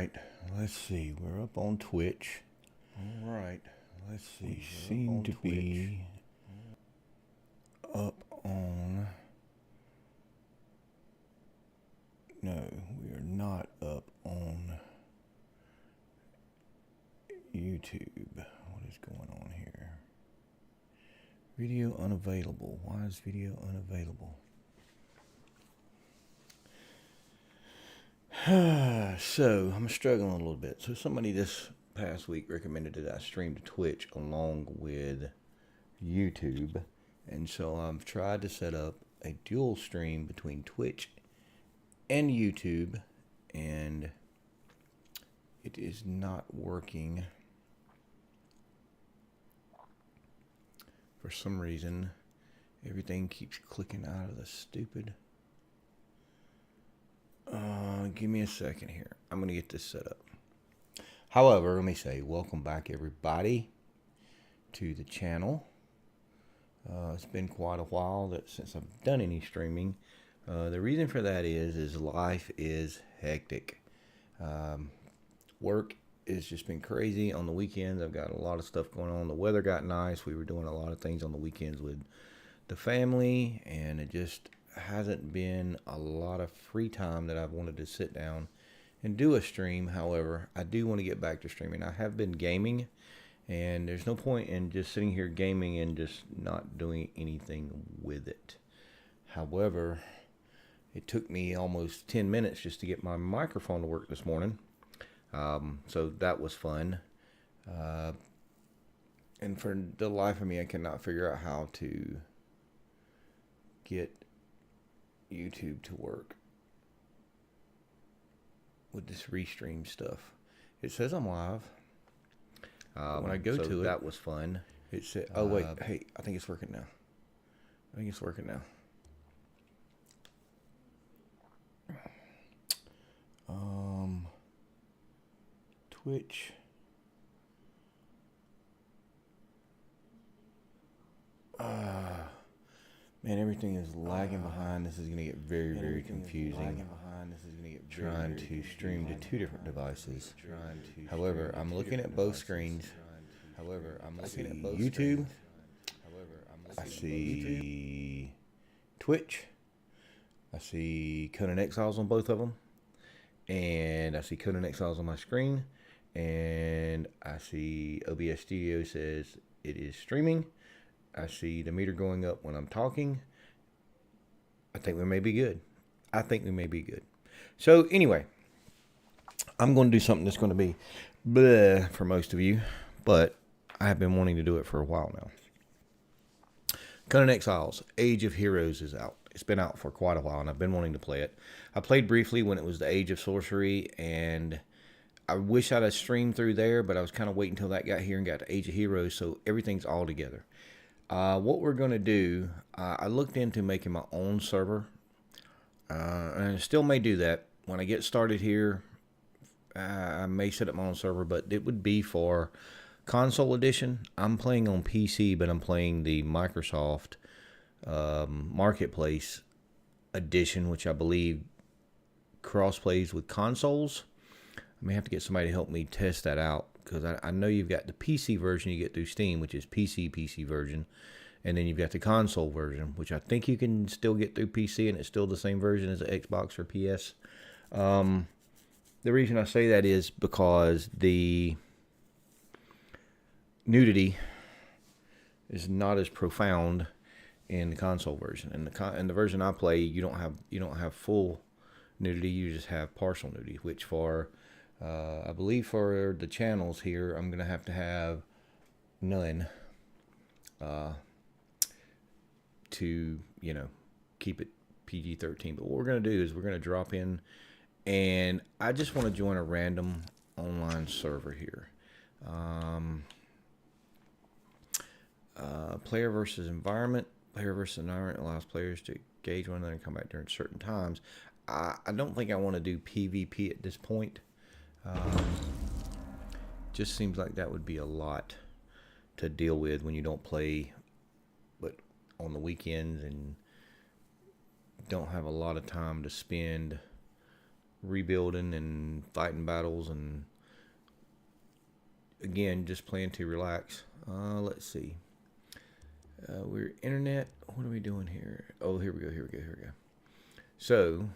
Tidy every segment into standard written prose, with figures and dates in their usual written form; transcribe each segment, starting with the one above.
right, let's see. We're up on Twitch. All right, let's see. We seem to be up on. No, we are not up on YouTube. What is going on here? Video unavailable. Why is video unavailable? So, I'm struggling a little bit. So, somebody this past week recommended that I stream to Twitch along with YouTube. And so, I've tried to set up a dual stream between Twitch and YouTube. And it is not working. For some reason, everything keeps clicking out of the stupid. Give me a second here. I'm going to get this set up. However, let me say, welcome back everybody to the channel. It's been quite a while since I've done any streaming. The reason for that is life is hectic. Work has just been crazy on the weekends. I've got a lot of stuff going on. The weather got nice. We were doing a lot of things on the weekends with the family, and it just hasn't been a lot of free time that I've wanted to sit down and do a stream. However, I do want to get back to streaming. I have been gaming, and there's no point in just sitting here gaming and just not doing anything with it. However, it took me almost 10 minutes just to get my microphone to work this morning. So that was fun. And for the life of me, I cannot figure out how to get YouTube to work with this restream stuff. It says I'm live. When I go to it, that was fun. It said, "Oh wait, hey, I think it's working now. I think it's working now." Twitch. Man, everything is lagging behind. This is going to get very, very confusing. Trying to stream to two different devices. However, I'm looking at both screens. I see YouTube. I see Twitch. I see Conan Exiles on both of them. And I see Conan Exiles on my screen. And I see OBS Studio says it is streaming. I see the meter going up when I'm talking. I think we may be good. So anyway, I'm going to do something that's going to be bleh for most of you, but I have been wanting to do it for a while now. Conan Exiles, Age of Heroes is out. It's been out for quite a while, and I've been wanting to play it. I played briefly when it was the Age of Sorcery, and I wish I'd have streamed through there, but I was kind of waiting until that got here and got to Age of Heroes, so everything's all together. What we're going to do, I looked into making my own server, and I still may do that. When I get started here, I may set up my own server, but it would be for console edition. I'm playing on PC, but I'm playing the Microsoft Marketplace edition, which I believe cross-plays with consoles. I may have to get somebody to help me test that out, because I know you've got the PC version you get through Steam, which is PC version, and then you've got the console version, which I think you can still get through PC, and it's still the same version as the Xbox or PS. The reason I say that is because the nudity is not as profound in the console version. In the version I play, you don't have full nudity, you just have partial nudity, which for I believe for the channels here, I'm going to have none to, keep it PG-13. But what we're going to do is we're going to drop in, and I just want to join a random online server here. Player versus environment. Player versus environment allows players to engage one another and come back during certain times. I don't think I want to do PvP at this point. Just seems like that would be a lot to deal with when you don't play but on the weekends and don't have a lot of time to spend rebuilding and fighting battles, and again, just playing to relax. Let's see. We're internet. What are we doing here? Oh, here we go. So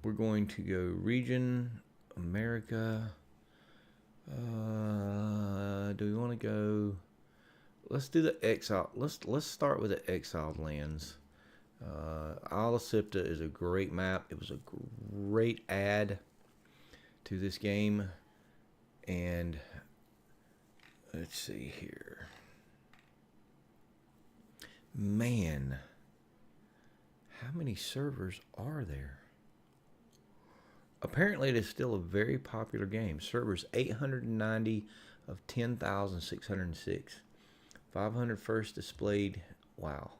we're going to go region, America. Do we want to go? Let's do the exile. Let's start with the exiled lands. Isle of Sipta is a great map. It was a great add to this game. And let's see here. Man, how many servers are there? Apparently, it is still a very popular game. Servers 890 of 10,606. 500 first displayed. Wow.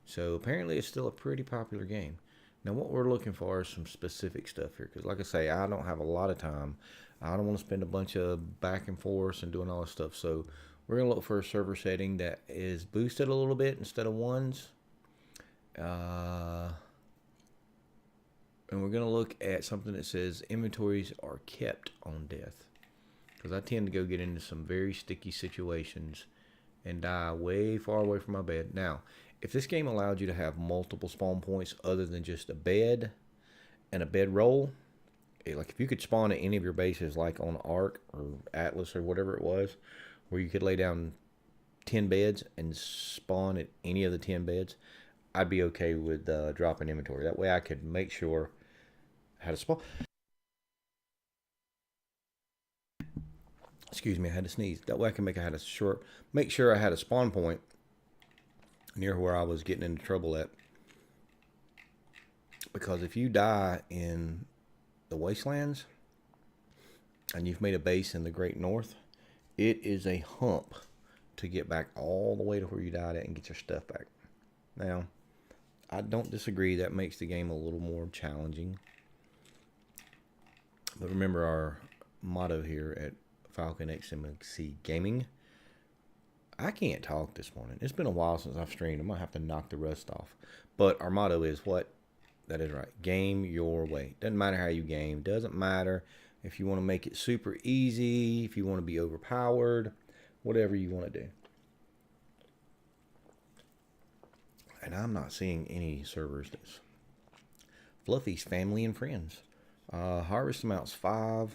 So apparently, it's still a pretty popular game. Now, what we're looking for is some specific stuff here. Because like I say, I don't have a lot of time. I don't want to spend a bunch of back and forth and doing all this stuff. So we're going to look for a server setting that is boosted a little bit instead of ones. And we're going to look at something that says inventories are kept on death. Because I tend to go get into some very sticky situations and die way far away from my bed. Now, if this game allowed you to have multiple spawn points other than just a bed and a bedroll, like if you could spawn at any of your bases, like on Ark or Atlas or whatever it was, where you could lay down 10 beds and spawn at any of the 10 beds, I'd be okay with dropping inventory. That way I could make sure I had a spawn. Excuse me, I had to sneeze. That way I can make sure I had a spawn point near where I was getting into trouble at. Because if you die in the wastelands and you've made a base in the Great North, it is a hump to get back all the way to where you died at and get your stuff back. Now, I don't disagree. That makes the game a little more challenging. But remember our motto here at Falcon XMC Gaming. I can't talk this morning. It's been a while since I've streamed. I'm going to have to knock the rust off. But our motto is what? That is right. Game your way. Doesn't matter how you game. Doesn't matter if you want to make it super easy, if you want to be overpowered, whatever you want to do. And I'm not seeing any servers that's Fluffy's family and friends. Harvest amounts 5.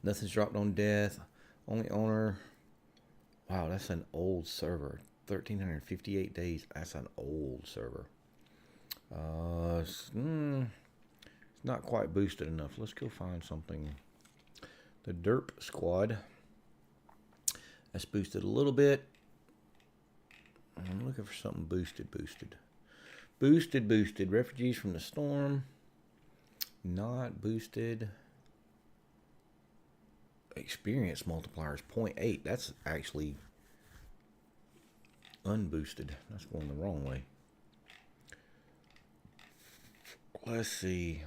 Nothing's dropped on death. Only owner. Wow, that's an old server. 1,358 days. That's an old server. It's not quite boosted enough. Let's go find something. The Derp Squad. That's boosted a little bit. I'm looking for something boosted. Boosted. Refugees from the Storm. Not boosted. Experience multipliers 0.8. That's actually unboosted. That's going the wrong way. Let's see.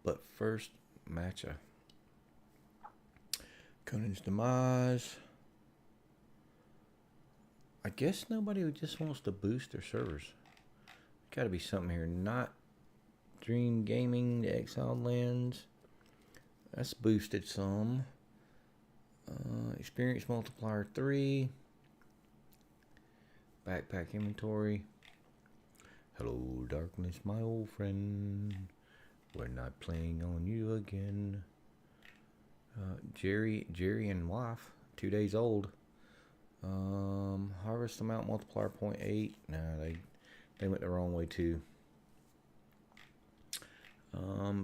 But first, matcha. Conan's demise. I guess nobody just wants to boost their servers. Got to be something here. Not Dream Gaming, the Exiled Lands. That's boosted some. Experience multiplier 3. Backpack inventory. Hello, darkness, my old friend. We're not playing on you again. Jerry and wife, 2 days old. Harvest amount multiplier 0.8. Nah, they went the wrong way too.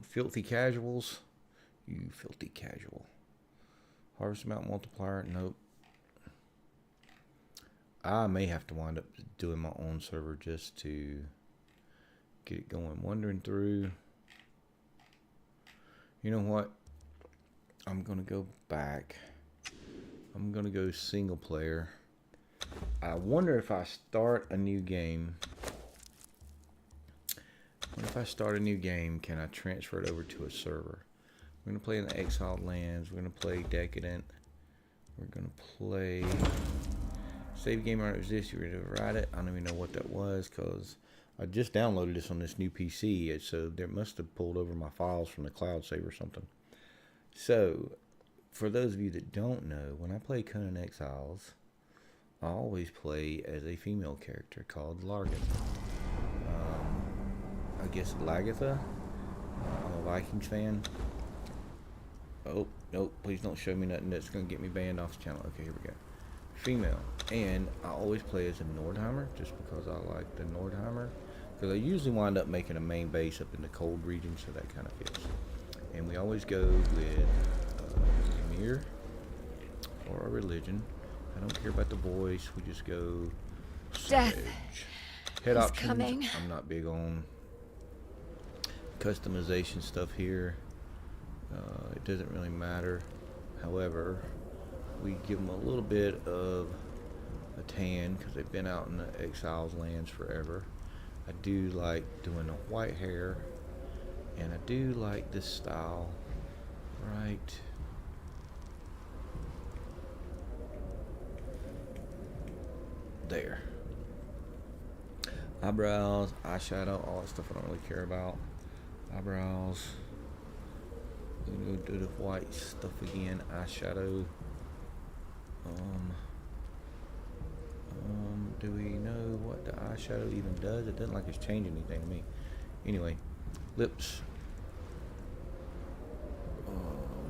Filthy casuals. You filthy casual. Harvest amount multiplier. Nope. I may have to wind up doing my own server just to get it going. Wandering through. You know what? I'm going to go back. I'm going to go single player. I wonder if I start a new game. If I start a new game, can I transfer it over to a server? We're going to play in the Exiled Lands. We're going to play Decadent. We're going to play... Save game already exists. You ready to write it? I don't even know what that was because I just downloaded this on this new PC, so there must have pulled over my files from the cloud save or something. So, for those of you that don't know, when I play Conan Exiles, I always play as a female character called Largatha. I guess Lagatha. I'm a Vikings fan. Oh, nope, please don't show me nothing that's going to get me banned off the channel. Okay, here we go. Female. And I always play as a Nordheimer, just because I like the Nordheimer. Because I usually wind up making a main base up in the cold region, so that kind of fits. And we always go with Emir or a religion. I don't care about the voice, we just go Death head is options. coming. I'm not big on customization stuff here. It doesn't really matter. However, we give them a little bit of a tan because they've been out in the Exiles lands forever. I do like doing the white hair, and I do like this style right there. Eyebrows, eyeshadow, all that stuff I don't really care about. Eyebrows. We're gonna go do the white stuff again. Eyeshadow. Do we know what the eyeshadow even does? It doesn't like it's changing anything to me. Anyway, lips.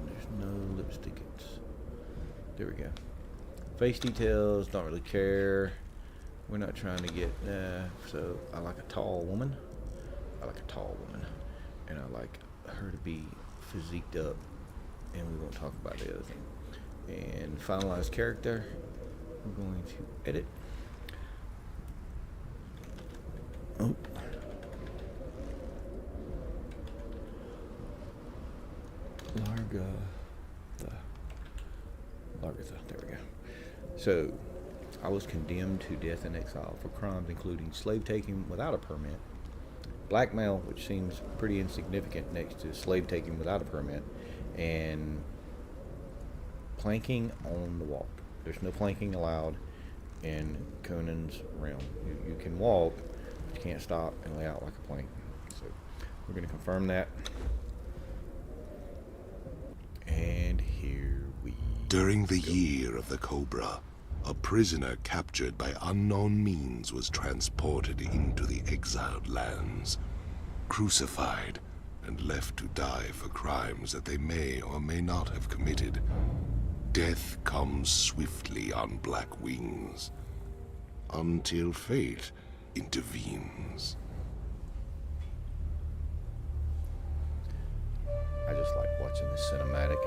There's no lipstick. There we go. Face details, don't really care. We're not trying to get, so I like a tall woman. And I like her to be physiqued up, and we won't talk about the other thing. And finalize character, we're going to edit. Oh. Largatha, there we go. So, I was condemned to death in exile for crimes including slave taking without a permit, blackmail, which seems pretty insignificant next to slave taking without a permit, and planking on the walk. There's no planking allowed in Conan's realm. You can walk, but you can't stop and lay out like a plank. So we're going to confirm that. And here we During the year of the Cobra, a prisoner captured by unknown means was transported into the exiled lands, crucified, and left to die for crimes that they may or may not have committed. Death comes swiftly on black wings, until fate intervenes. I just like watching the cinematic.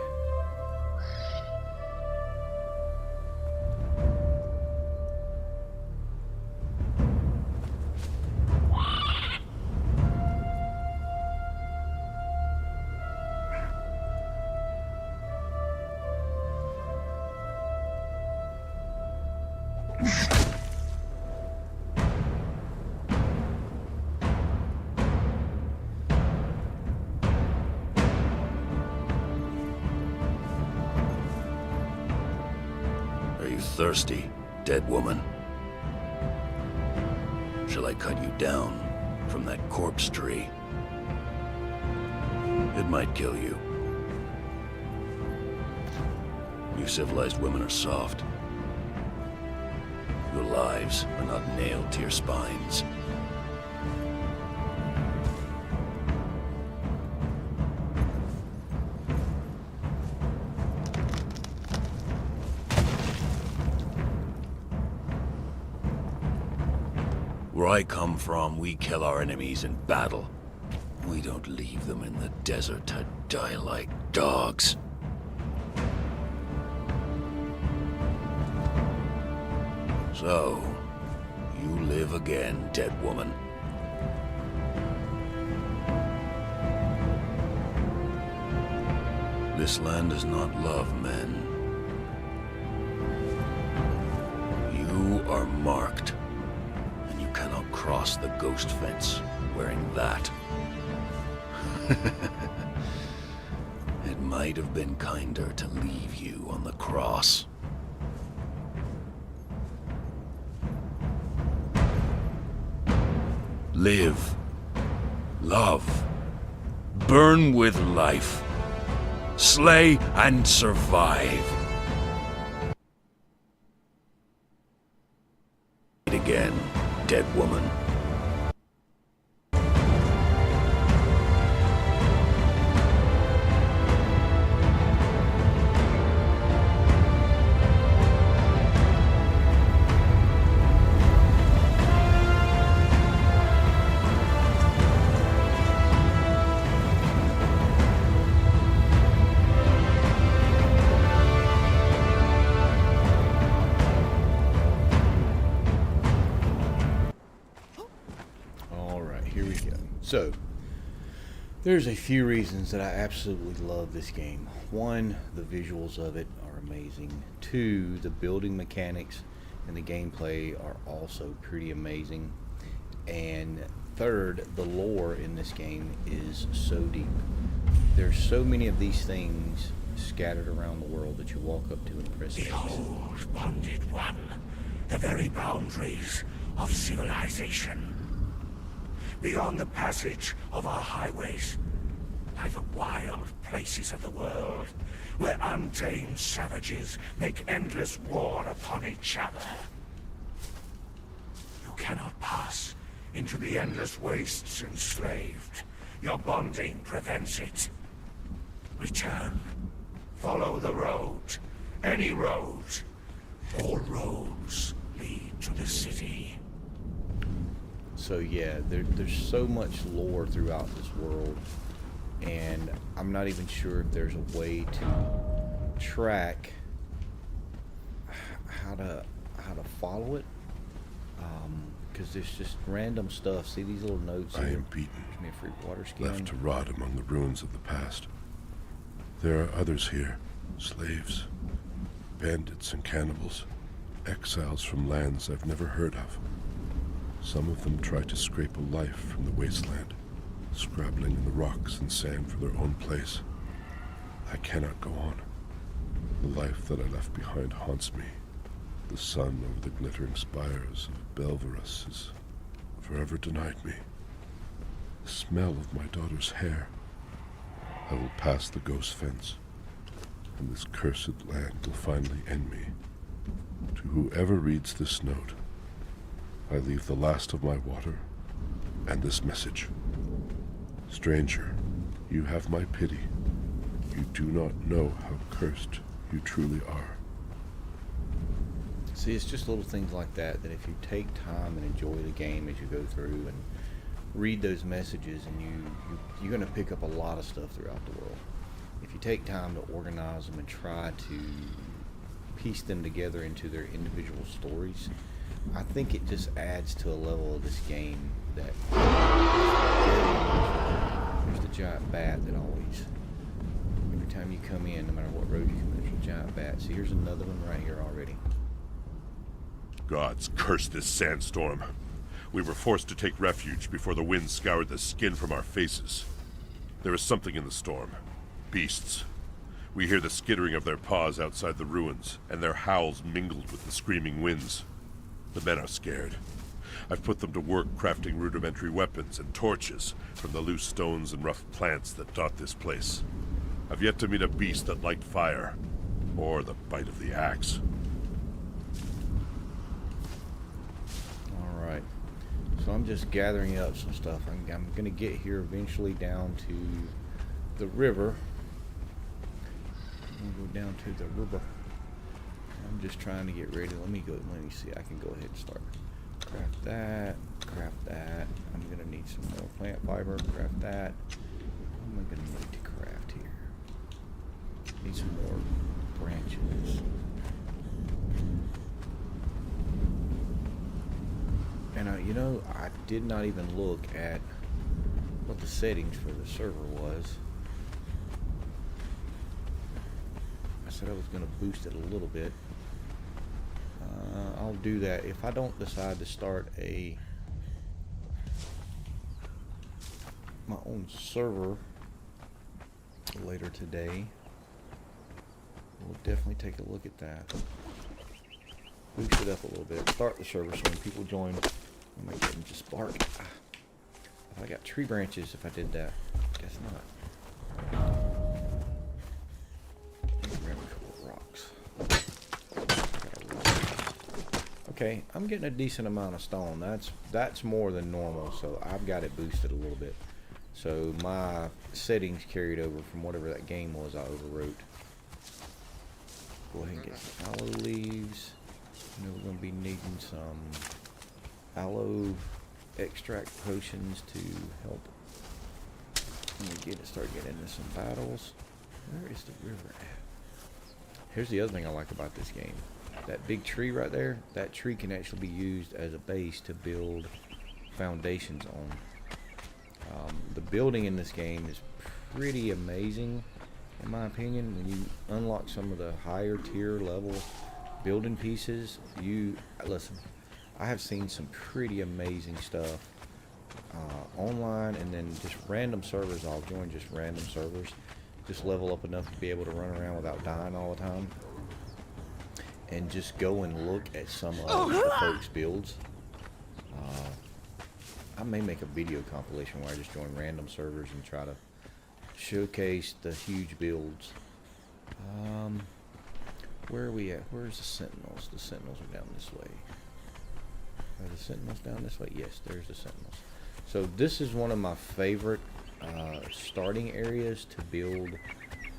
Thirsty, dead woman? Shall I cut you down from that corpse tree? It might kill you. You civilized women are soft. Your lives are not nailed to your spines. Where I come from, we kill our enemies in battle. We don't leave them in the desert to die like dogs. So, you live again, dead woman. This land does not love men. You are marked. Cannot cross the ghost fence wearing that. It might have been kinder to leave you on the cross. Live. Love. Burn with life. Slay and survive. Again, dead woman. So, there's a few reasons that I absolutely love this game. One, the visuals of it are amazing. Two, the building mechanics and the gameplay are also pretty amazing. And third, the lore in this game is so deep. There's so many of these things scattered around the world that you walk up to and press X. Behold, bonded one, the very boundaries of civilization. Beyond the passage of our highways lie the wild places of the world, where untamed savages make endless war upon each other. You cannot pass into the endless wastes enslaved. Your bonding prevents it. Return. Follow the road. Any road. All roads lead to the city. So yeah, there's so much lore throughout this world, and I'm not even sure if there's a way to track how to follow it, because there's just random stuff. See these little notes I here? am beaten, Give me a free water skin. left to rot among the ruins of the past. There are others here, slaves, bandits and cannibals, exiles from lands I've never heard of. Some of them try to scrape a life from the wasteland, scrabbling in the rocks and sand for their own place. I cannot go on. The life that I left behind haunts me. The sun over the glittering spires of Belverus is forever denied me. The smell of my daughter's hair. I will pass the ghost fence, and this cursed land will finally end me. To whoever reads this note, I leave the last of my water and this message. Stranger, you have my pity. You do not know how cursed you truly are. See, it's just little things like that if you take time and enjoy the game as you go through and read those messages, and you're going to pick up a lot of stuff throughout the world. If you take time to organize them and try to piece them together into their individual stories, I think it just adds to a level of this game that there's the giant bat that always, every time you come in, no matter what road you come in, there's a giant bat. See, here's another one right here already. Gods curse this sandstorm. We were forced to take refuge before the wind scoured the skin from our faces. There is something in the storm. Beasts. We hear the skittering of their paws outside the ruins, and their howls mingled with the screaming winds. The men are scared. I've put them to work crafting rudimentary weapons and torches from the loose stones and rough plants that dot this place. I've yet to meet a beast that liked fire, or the bite of the axe. Alright, so I'm just gathering up some stuff. I'm going to get here eventually down to the river. I'm going to go down to the river. I'm just trying to get ready. Let me see. I can go ahead and start. Craft that. Craft that. I'm going to need some more plant fiber. Craft that. What am I going to need to craft here? Need some more branches. And you know, I did not even look at what the settings for the server was. I said I was going to boost it a little bit. I'll do that if I don't decide to start my own server later today. We'll definitely take a look at that. Boost it up a little bit. Start the server so when people join, I might get them to spark. I got tree branches if I did that. Guess not. Grab a couple of rocks. Okay, I'm getting a decent amount of stone. That's more than normal, so I've got it boosted a little bit. So my settings carried over from whatever that game was I overwrote. Go ahead and get some aloe leaves. You know we're going to be needing some aloe extract potions to help when we start getting into some battles. Where is the river at? Here's the other thing I like about this game. That big tree right there, that tree can actually be used as a base to build foundations on. The building in this game is pretty amazing, in my opinion. When you unlock some of the higher tier level building pieces, listen, I have seen some pretty amazing stuff online, and then just random servers. I'll join just random servers, just level up enough to be able to run around without dying all the time, and just go and look at some of the folks' builds. I may make a video compilation where I just join random servers and try to showcase the huge builds. Where are we at? Where's the Sentinels? The Sentinels are down this way. Are the Sentinels down this way? Yes, there's the Sentinels. So this is one of my favorite starting areas to build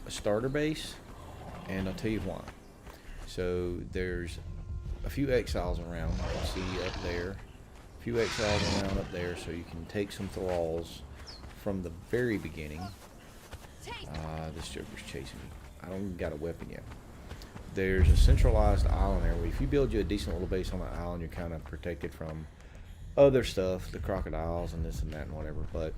a starter base, and I'll tell you why. So there's a few Exiles around. You can see up there. A few Exiles around up there, so you can take some thralls from the very beginning. This Joker's chasing me. I don't even got a weapon yet. There's a centralized island there where if you build you a decent little base on the island, you're kind of protected from other stuff, the crocodiles and this and that and whatever. But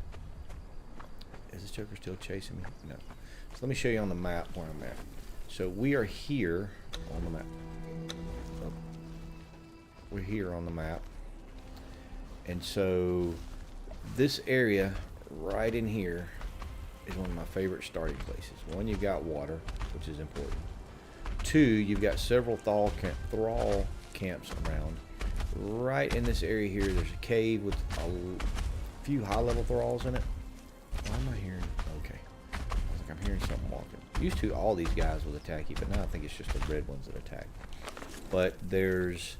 is this Joker still chasing me? No. So let me show you on the map where I'm at. So we are here on the map. Oh. We're here on the map. And so this area right in here is one of my favorite starting places. One, you've got water, which is important. Two, you've got several thrall camps around. Right in this area here, there's a cave with a few high-level thralls in it. Why am I hearing? Okay. I was like, I'm hearing something walking. Used to, all these guys would attack you, but now I think it's just the red ones that attack. But there's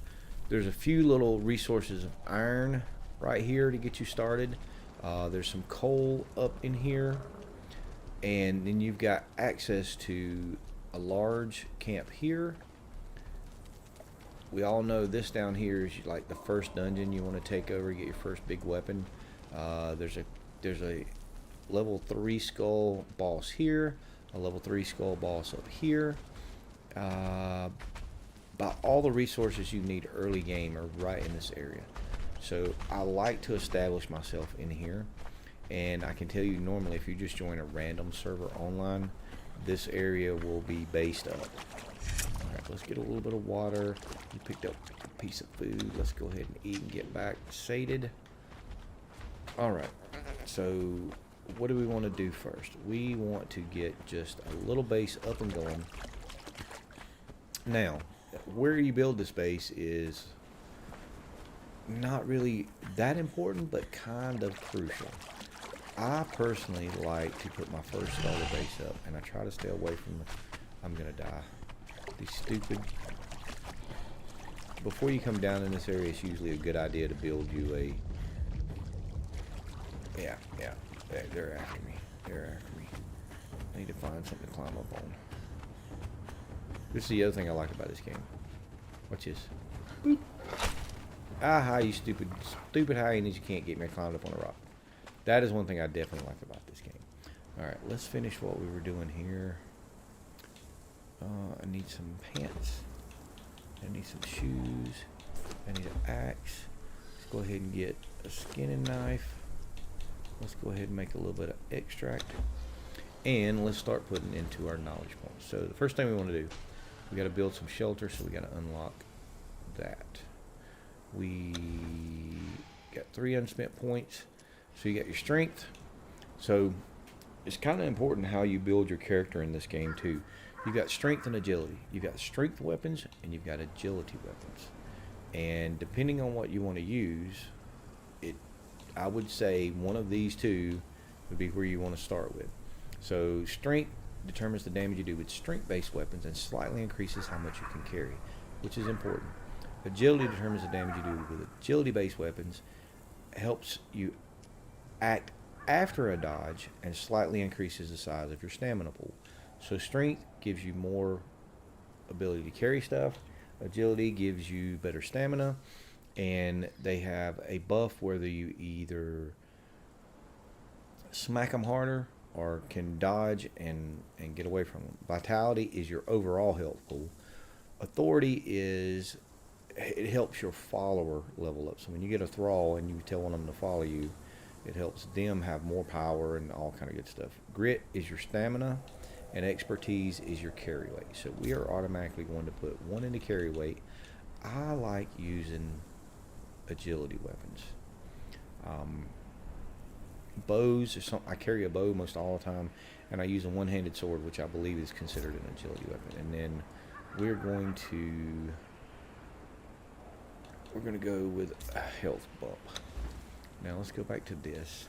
a few little resources of iron right here to get you started. There's some coal up in here, and then you've got access to a large camp here. We all know this down here is like the first dungeon you want to take over, get your first big weapon. There's a level 3 skull boss here, a level 3 skull boss up here. About all the resources you need early game are right in this area. So I like to establish myself in here, and I can tell you normally if you just join a random server online, this area will be based up. Alright, let's get a little bit of water. You picked up a piece of food. Let's go ahead and eat and get back sated. Alright, so what do we want to do first? We want to get just a little base up and going. Now, where you build this base is not really that important, but kind of crucial. I personally like to put my first starter base up, and I try to stay away from I'm gonna die. These stupid. Before you come down in this area, it's usually a good idea to build you a. Yeah, they're after me. They're after me. I need to find something to climb up on. This is the other thing I like about this game. Watch this. Boop. Aha, you stupid hyenas, you can't get me. I climbed up on a rock. That is one thing I definitely like about this game. Alright, let's finish what we were doing here. I need some pants. I need some shoes. I need an axe. Let's go ahead and get a skinning knife. Let's go ahead and make a little bit of extract. And let's start putting into our knowledge points. So the first thing we want to do, we got to build some shelter, so we got to unlock that. We got 3 unspent points. So you got your strength. So it's kind of important how you build your character in this game too. You've got strength and agility. You've got strength weapons and you've got agility weapons. And depending on what you want to use, it I would say one of these two would be where you want to start with. So strength determines the damage you do with strength-based weapons and slightly increases how much you can carry, which is important. Agility determines the damage you do with agility-based weapons, helps you act after a dodge, and slightly increases the size of your stamina pool. So strength gives you more ability to carry stuff. Agility gives you better stamina, and they have a buff whether you either smack them harder or can dodge and get away from them. Vitality is your overall health pool. Authority is, it helps your follower level up. So when you get a thrall and you tell one of them to follow you, it helps them have more power and all kind of good stuff. Grit is your stamina, and expertise is your carry weight. So we are automatically going to put one into carry weight. I like using agility weapons. Bows are something I carry a bow most all the time, and I use a one-handed sword, which I believe is considered an agility weapon. And then we're going to go with a health bump. Now let's go back to this.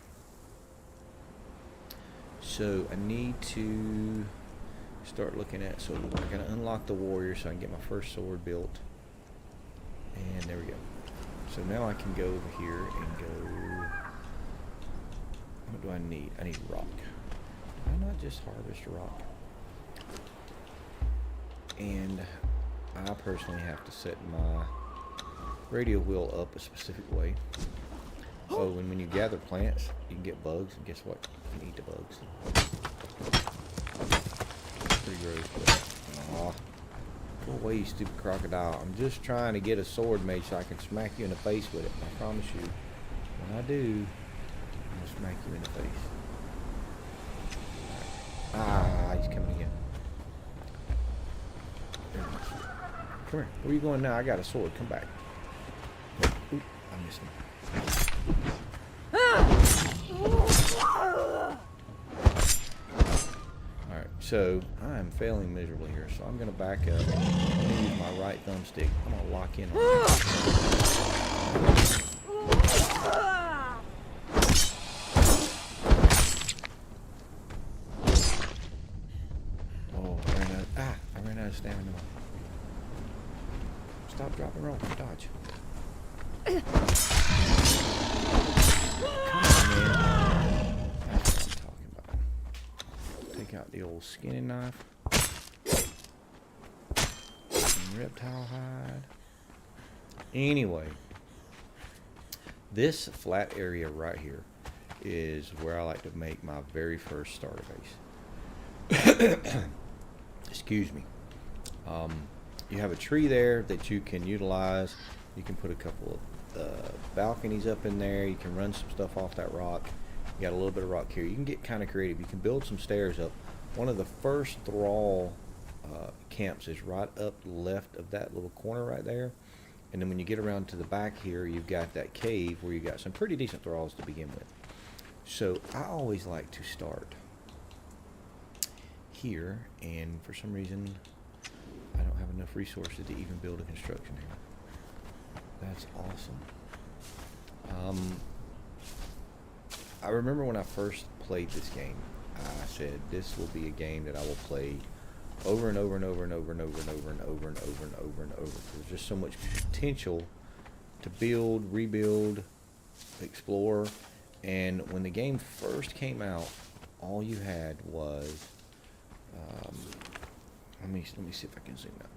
So I need to start looking at, so I'm going to unlock the warrior so I can get my first sword built. And there we go. So now I can go over here and go, what do I need? I need rock. Why not just harvest rock? And I personally have to set my radio wheel up a specific way. Oh, and when you gather plants, you can get bugs, and guess what? You can eat the bugs. Pretty gross, but aw. Go away, you stupid crocodile. I'm just trying to get a sword made so I can smack you in the face with it. I promise you, when I do, I'm gonna smack you in the face. Ah, he's coming again. Come here. Where are you going now? I got a sword. Come back. Oop, I missed him. Alright, so I am failing miserably here, so I'm going to back up. I'm going to use my right thumbstick. I'm going to lock in on it. Oh, I ran out of stamina. Stop, drop, and roll. Dodge. Come on, man. That's what I'm talking about. Take out the old skinning knife. Some reptile hide. Anyway, this flat area right here is where I like to make my very first starter base. Excuse me. You have a tree there that you can utilize. You can put a couple of balconies up in there. You can run some stuff off that rock. You got a little bit of rock here. You can get kind of creative. You can build some stairs up. One of the first thrall camps is right up left of that little corner right there. And then when you get around to the back here, you've got that cave where you got some pretty decent thralls to begin with. So I always like to start here, and for some reason I don't have enough resources to even build a construction here. That's awesome. I remember when I first played this game, I said this will be a game that I will play over and over and over and over and over and over and over and over and over and over. There's just so much potential to build, rebuild, explore. And when the game first came out, all you had was let me see if I can zoom out.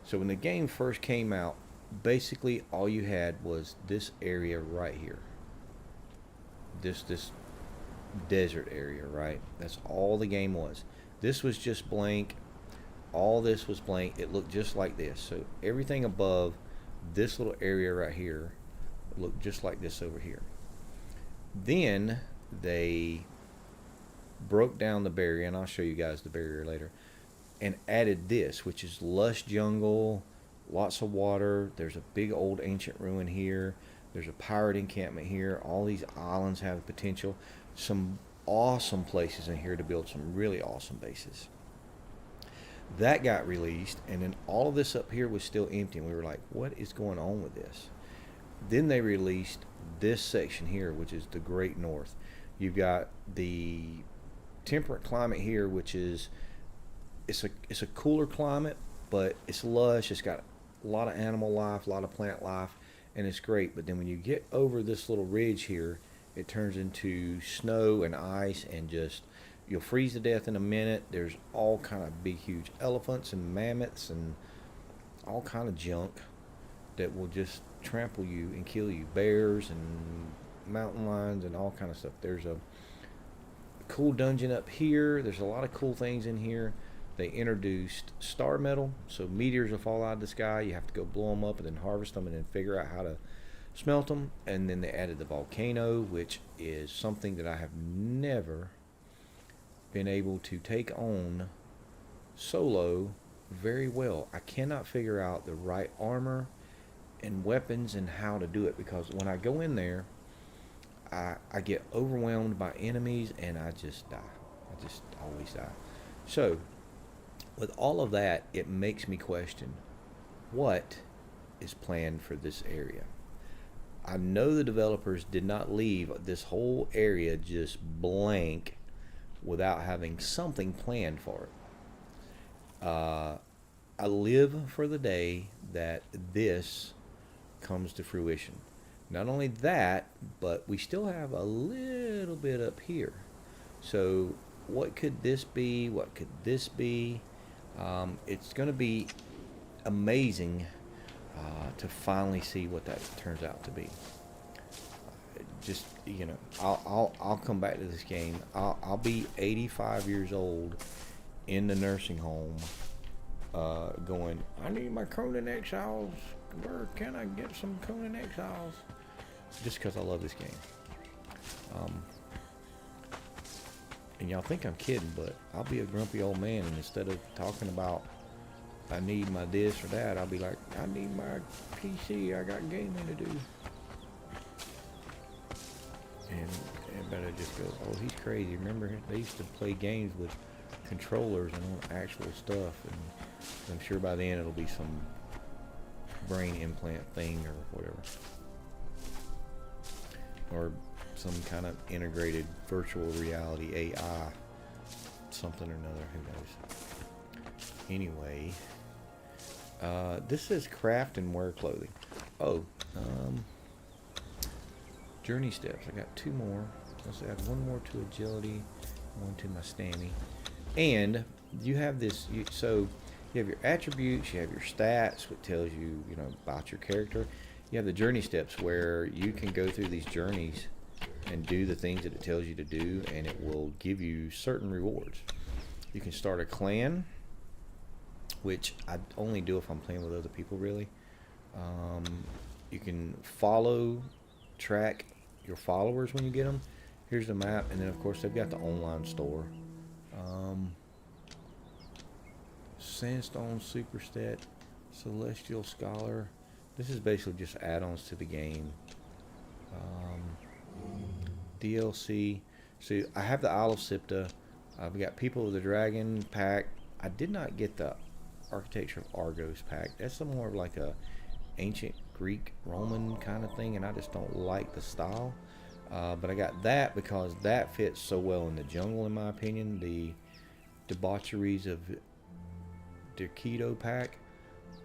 So when the game first came out, basically all you had was this area right here. This desert area, right? That's all the game was. This was just blank. All this was blank. It looked just like this. So everything above this little area right here looked just like this over here. Then they broke down the barrier, and I'll show you guys the barrier later, and added this, which is lush jungle, lots of water. There's a big old ancient ruin here. There's a pirate encampment here. All these islands have potential. Some awesome places in here to build some really awesome bases. That got released, and then all of this up here was still empty, and we were like, what is going on with this? Then they released this section here, which is the Great North. You've got the temperate climate here, which is it's a cooler climate, but it's lush. It's got a lot of animal life, a lot of plant life, and it's great. But then when you get over this little ridge here, it turns into snow and ice, and just you'll freeze to death in a minute. There's all kind of big, huge elephants and mammoths and all kind of junk that will just trample you and kill you. Bears and mountain lions and all kind of stuff. There's a cool dungeon up here. There's a lot of cool things in here. They introduced star metal, so meteors will fall out of the sky. You have to go blow them up and then harvest them and then figure out how to smelt them. And then they added the volcano, which is something that I have never been able to take on solo very well. I cannot figure out the right armor and weapons and how to do it, because when I go in there, I get overwhelmed by enemies and I just die. I just always die. So with all of that, it makes me question what is planned for this area. I know the developers did not leave this whole area just blank without having something planned for it. I live for the day that this comes to fruition. Not only that, but we still have a little bit up here. So what could this be? What could this be? It's going to be amazing to finally see what that turns out to be. Just, you know, I'll come back to this game. I'll be 85 years old in the nursing home, going, I need my Conan Exiles. Where can I get some Conan Exiles? Just because I love this game. And y'all think I'm kidding, but I'll be a grumpy old man, and instead of talking about I need my this or that, I'll be like, I need my PC, I got gaming to do. And everybody just goes, oh, he's crazy. Remember, they used to play games with controllers and on actual stuff, and I'm sure by then it'll be some brain implant thing or whatever. Or some kind of integrated virtual reality AI, something or another, who knows. Anyway, this says craft and wear clothing. Oh, journey steps. I got 2 more. Let's add 1 more to agility, 1 to my stamina. And you have this, so you have your attributes, you have your stats, which tells you, you know, about your character. You have the journey steps where you can go through these journeys and do the things that it tells you to do, and it will give you certain rewards. You can start a clan, which I only do if I'm playing with other people, really. You can track your followers when you get them. Here's the map, and then of course they've got the online store. Sandstone Superstat, Celestial Scholar. This is basically just add-ons to the game. DLC. So I have the Isle of Sipta. I've got People of the Dragon pack. I did not get the Architecture of Argos pack. That's more of like a ancient Greek Roman kind of thing, and I just don't like the style. But I got that because that fits so well in the jungle, in my opinion. The Debaucheries of Derkido pack.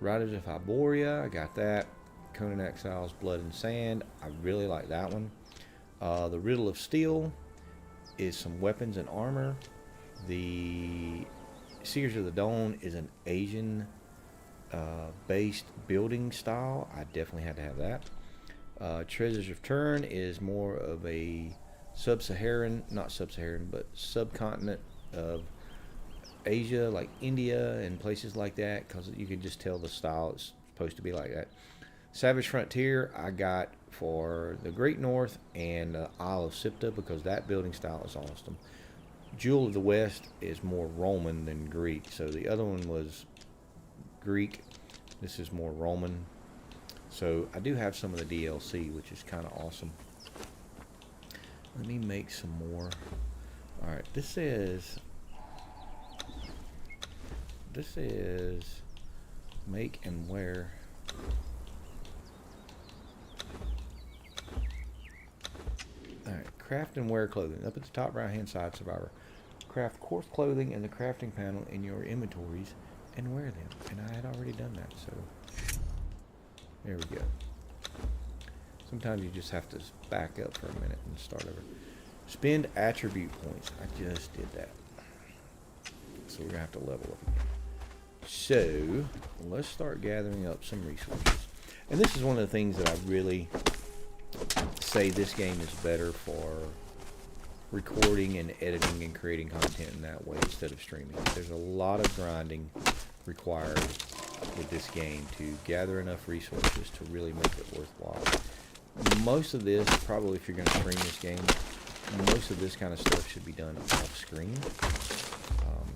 Riders of Hyboria, I got that. Conan Exiles, Blood and Sand, I really like that one. The Riddle of Steel is some weapons and armor. The Seers of the Dawn is an Asian based building style. I definitely had to have that. Treasures of Turn is more of a not sub-Saharan, but subcontinent of Asia, like India and places like that, because you can just tell the style is supposed to be like that. Savage Frontier I got for the Great North and Isle of Sipta, because that building style is awesome. Jewel of the West is more Roman than Greek, so the other one was Greek. This is more Roman. So I do have some of the DLC, which is kind of awesome. Let me make some more. Alright, this is make and wear. Craft and wear clothing. Up at the top right hand side, Survivor. Craft coarse clothing in the crafting panel in your inventories and wear them. And I had already done that, so there we go. Sometimes you just have to back up for a minute and start over. Spend attribute points. I just did that. So we're going to have to level up again. So let's start gathering up some resources. And this is one of the things that I really say this game is better for recording and editing and creating content in that way instead of streaming. There's a lot of grinding required with this game to gather enough resources to really make it worthwhile. Most of this, probably if you're going to stream this game, most of this kind of stuff should be done off screen,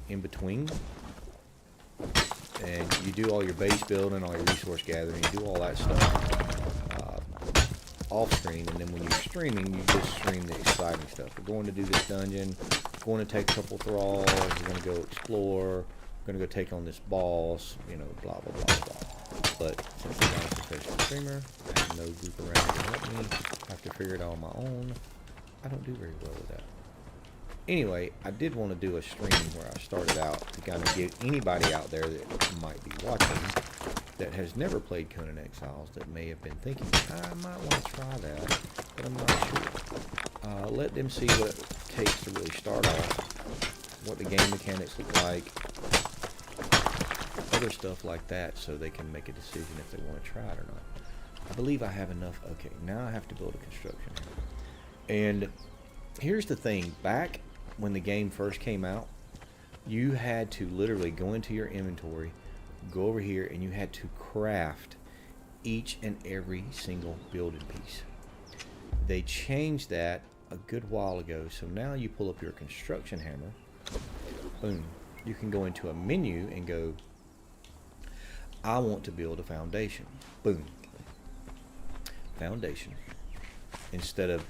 in between. And you do all your base building, all your resource gathering, you do all that stuff off screen, and then when you're streaming, you just stream the exciting stuff. We're going to do this dungeon, going to take a couple thralls, we're going to go explore, we're going to go take on this boss, you know, blah, blah, blah, blah. But since I'm not a professional streamer, I have no group around to help me, I have to figure it out on my own. I don't do very well with that. Anyway, I did want to do a stream where I started out to kind of give anybody out there that might be watching that has never played Conan Exiles that may have been thinking, I might want to try that, but I'm not sure. Let them see what it takes to really start off, what the game mechanics look like, other stuff like that, so they can make a decision if they want to try it or not. I believe I have enough. Okay, now I have to build a construction area. And here's the thing, back when the game first came out, you had to literally go into your inventory, go over here, and you had to craft each and every single building piece. They changed that a good while ago, so now you pull up your construction hammer, boom, you can go into a menu and go, I want to build a foundation, boom, foundation, instead of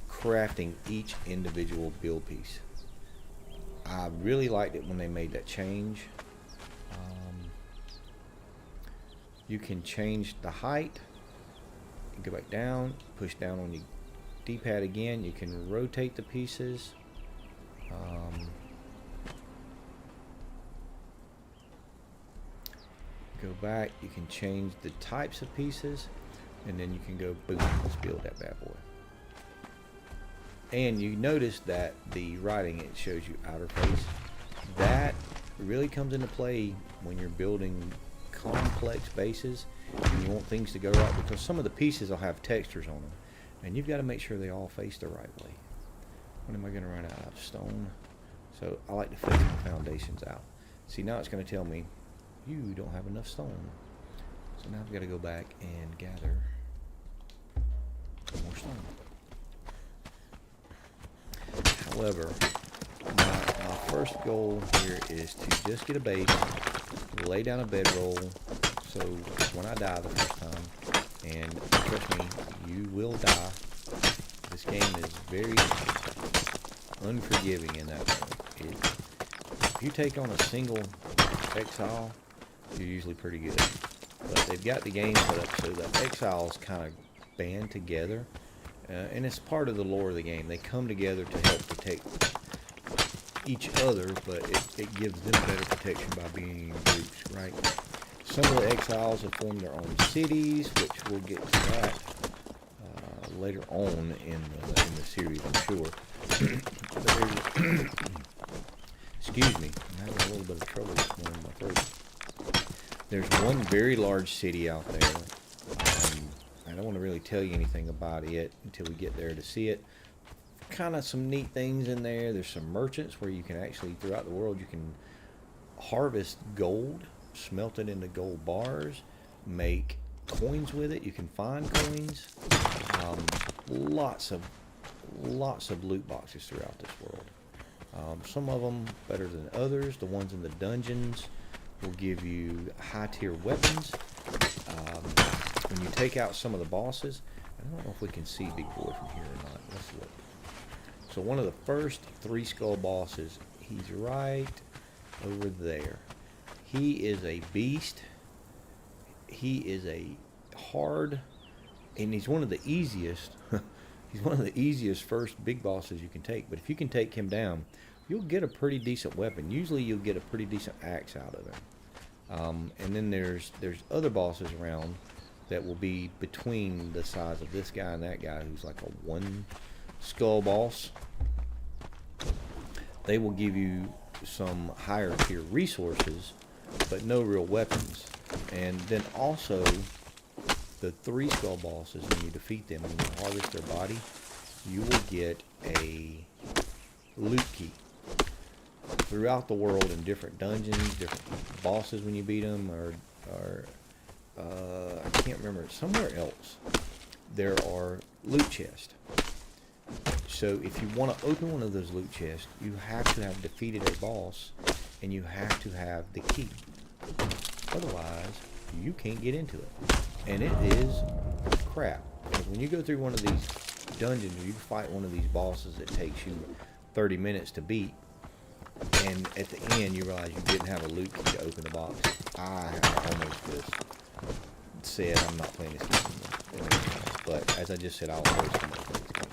crafting each individual build piece. I really liked it when they made that change. You can change the height, you go back down, push down on your D-pad again, you can rotate the pieces. Go back, you can change the types of pieces, and then you can go boom, let's build that bad boy. And you notice that the writing, it shows you outer face. That really comes into play when you're building complex bases and you want things to go right, because some of the pieces will have textures on them and you've got to make sure they all face the right way. When am I going to run out of stone? So I like to face my foundations out. See, now it's going to tell me you don't have enough stone. So now I've got to go back and gather more stone. However, my first goal here is to just get a base, lay down a bedroll, so when I die the first time, and trust me, you will die. This game is very unforgiving in that way. If you take on a single exile, you're usually pretty good. But they've got the game set up so that exiles kind of band together. And it's part of the lore of the game. They come together to help protect each other, but it gives them better protection by being in groups, right? Some of the exiles have formed their own cities, which we'll get to that later on in the series, I'm sure. Excuse me, I'm having a little bit of trouble this morning with my throat. There's one very large city out there. I don't want to really tell you anything about it until we get there to see it. Kind of some neat things in there. There's some merchants where you can actually, throughout the world, you can harvest gold, smelt it into gold bars, make coins with it. You can find coins. Lots of loot boxes throughout this world. Some of them better than others. The ones in the dungeons will give you high tier weapons. When you take out some of the bosses, I don't know if we can see Big Boy from here or not. Let's look. So one of the first 3 skull bosses, he's right over there. He is a beast. He is a hard, and he's one of the easiest. He's one of the easiest first big bosses you can take. But if you can take him down, you'll get a pretty decent weapon. Usually you'll get a pretty decent axe out of him. And then there's other bosses around that will be between the size of this guy and that guy, who's like a one skull boss. They will give you some higher tier resources, but no real weapons. And then also, the 3 skull bosses, when you defeat them, when you harvest their body, you will get a loot key. Throughout the world, in different dungeons, different bosses when you beat them, or I can't remember, somewhere else, there are loot chests. So if you want to open one of those loot chests, you have to have defeated a boss, and you have to have the key. Otherwise, you can't get into it. And it is crap. Because when you go through one of these dungeons, or you fight one of these bosses that takes you 30 minutes to beat, and at the end you realize you didn't have a loot key to open the box. I almost just said I'm not playing this game anymore. But as I just said, I'll always come up with this game.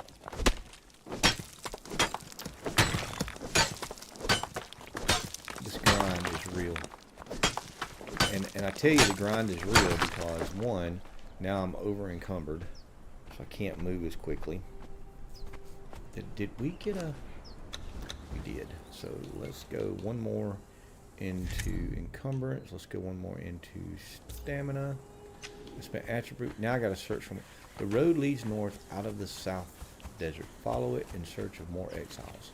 This grind is real. And I tell you the grind is real because, one, now I'm over encumbered, so I can't move as quickly. Did we get a... We did. So let's go one more into encumbrance. Let's go one more into stamina. I spent attribute. Now I got to search for more. The road leads north out of the south desert. Follow it in search of more exiles.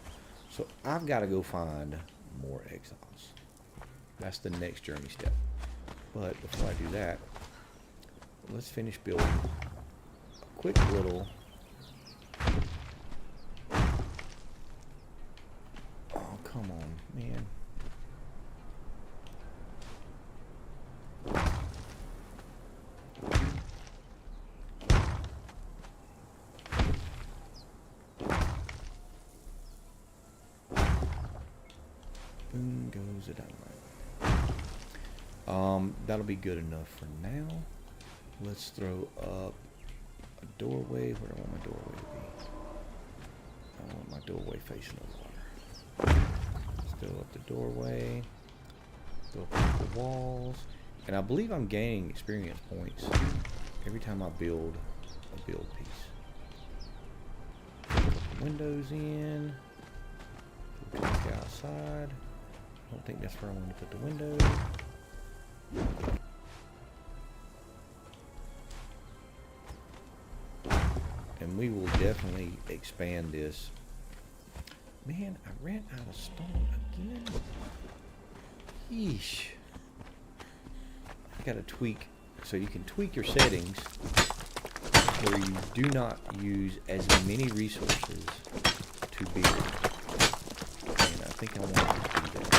So I've got to go find more exiles. That's the next journey step. But before I do that, let's finish building a quick little... Oh, come on, man. Boom goes the dynamite. That'll be good enough for now. Let's throw up a doorway. Where do I want my doorway to be? I want my doorway facing the water. Let's throw up the doorway. Throw up the walls. And I believe I'm gaining experience points every time I build a build piece. Put the windows in. Put the outside. I don't think that's where I want to put the windows. And we will definitely expand this. Man, I ran out of stone again. Yeesh. I gotta tweak. So you can tweak your settings where you do not use as many resources to build. And I think I want to do that.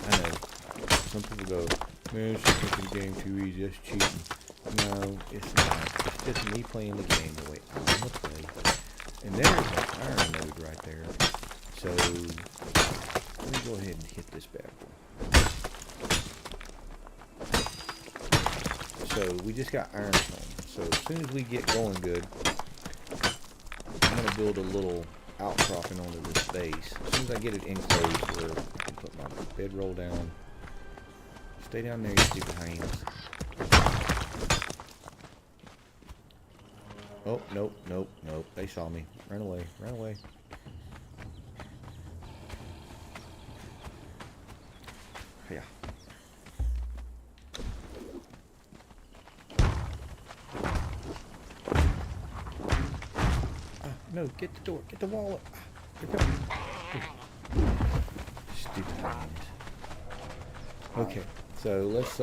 I know. Some people go, man, it's just making the game too easy, that's cheating. No, it's not. It's just me playing the game the way I want to play. And there's an iron node right there. So, let me go ahead and hit this bad boy. So, we just got ironstone. So, as soon as we get going good, I'm going to build a little outcropping onto this base. As soon as I get it enclosed where I can put my bedroll down. Stay down there, you stupid hyenas. Oh, nope, nope, nope. They saw me. Run away, run away. Yeah. Ah, no, get the door, get the wall up. Ah, they're coming. Stupid hyenas. Okay, so let's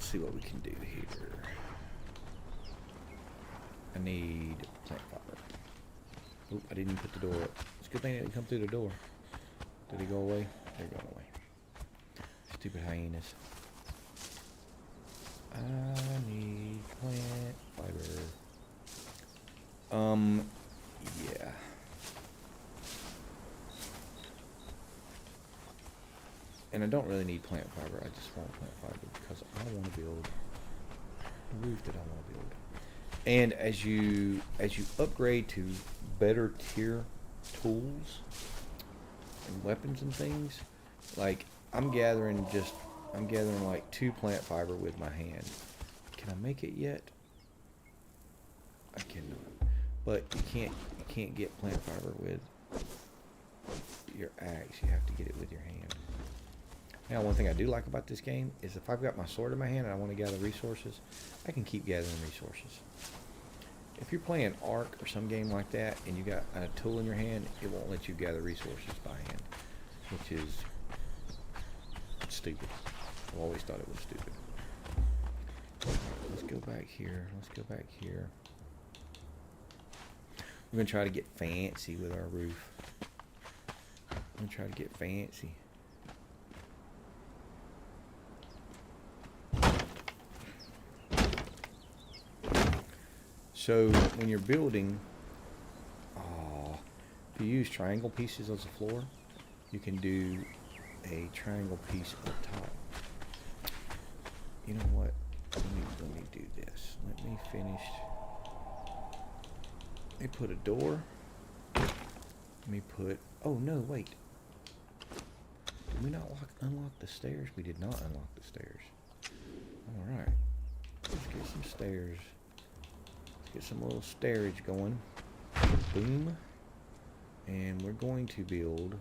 see what we can do here. I need plant fiber. Oop, I didn't even put the door up. It's a good thing it didn't come through the door. Did he go away? They're going away. Stupid hyenas. I need plant fiber. Yeah. And I don't really need plant fiber. I just want plant fiber because I want to build a roof that I want to build. And as you upgrade to better tier tools and weapons and things, like I'm gathering like 2 plant fiber with my hand. Can I make it yet? I cannot. But you can't get plant fiber with your axe. You have to get it with your hand. Now, one thing I do like about this game is if I've got my sword in my hand and I want to gather resources, I can keep gathering resources. If you're playing Ark or some game like that and you got a tool in your hand, it won't let you gather resources by hand, which is stupid. I've always thought it was stupid. Let's go back here. Let's go back here. We're going to try to get fancy with our roof. I'm going to try to get fancy. So when you're building, if you use triangle pieces as a floor, you can do a triangle piece up top. You know what? Let me do this. Let me finish. Let me put a door. Let me put. Oh no! Wait. Did we not unlock the stairs? We did not unlock the stairs. All right. Let's get some stairs. Get some little stairage going. Boom. And we're going to build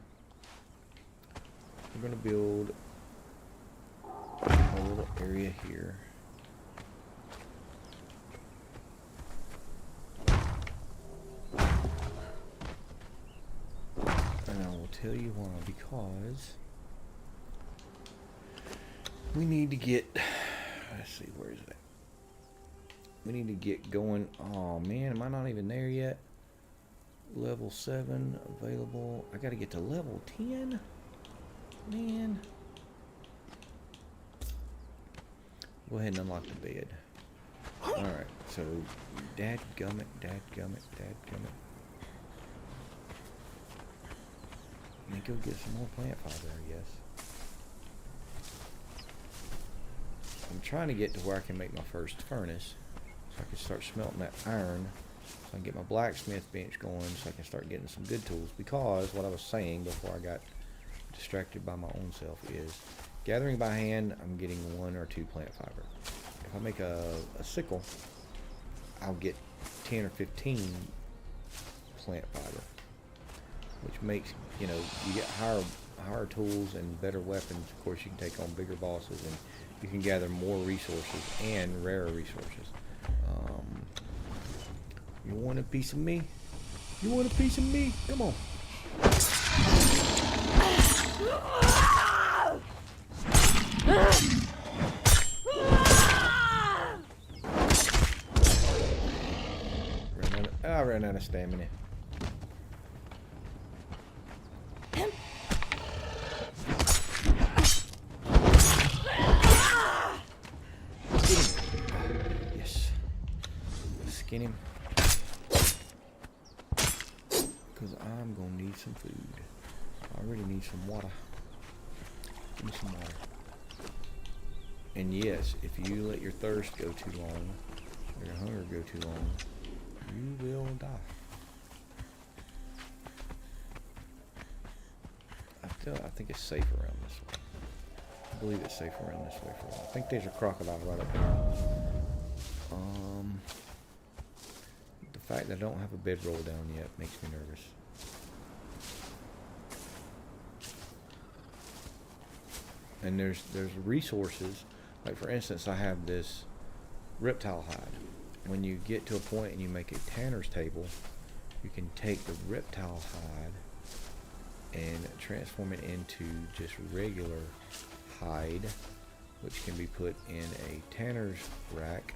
a little area here. And I will tell you why, because we need to get, let's see, where is that? We need to get going. Oh man, am I not even there yet? Level 7 available. I gotta get to level 10. Man. Go ahead and unlock the bed. Alright, so dadgummit. Let me go get some more plant fiber, I guess. I'm trying to get to where I can make my first furnace. So I can start smelting that iron. So I can get my blacksmith bench going so I can start getting some good tools. Because what I was saying before I got distracted by my own self is gathering by hand, I'm getting 1 or 2 plant fiber. If I make a sickle, I'll get 10 or 15 plant fiber. Which makes, you get higher tools and better weapons. Of course, you can take on bigger bosses and you can gather more resources and rarer resources. You want a piece of me? You want a piece of me? Come on. I ran out of stamina. Yes. Skin him. Because I'm going to need some food. I really need some water. Give me some water. And yes, if you let your thirst go too long, or your hunger go too long, you will die. I think it's safe around this way. I believe it's safe around this way for a while. I think there's a crocodile right up here. The fact that I don't have a bedroll down yet makes me nervous. And there's resources, like for instance, I have this reptile hide. When you get to a point and you make a tanner's table, you can take the reptile hide and transform it into just regular hide, which can be put in a tanner's rack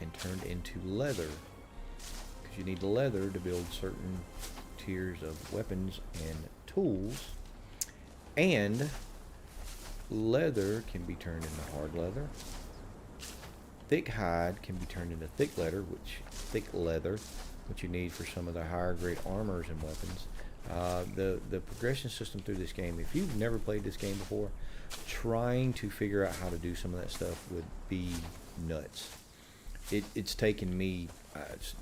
and turned into leather, because you need leather to build certain tiers of weapons and tools. And leather can be turned into hard leather. Thick hide can be turned into thick leather, which you need for some of the higher grade armors and weapons. The progression system through this game, if you've never played this game before, trying to figure out how to do some of that stuff would be nuts. It's taken me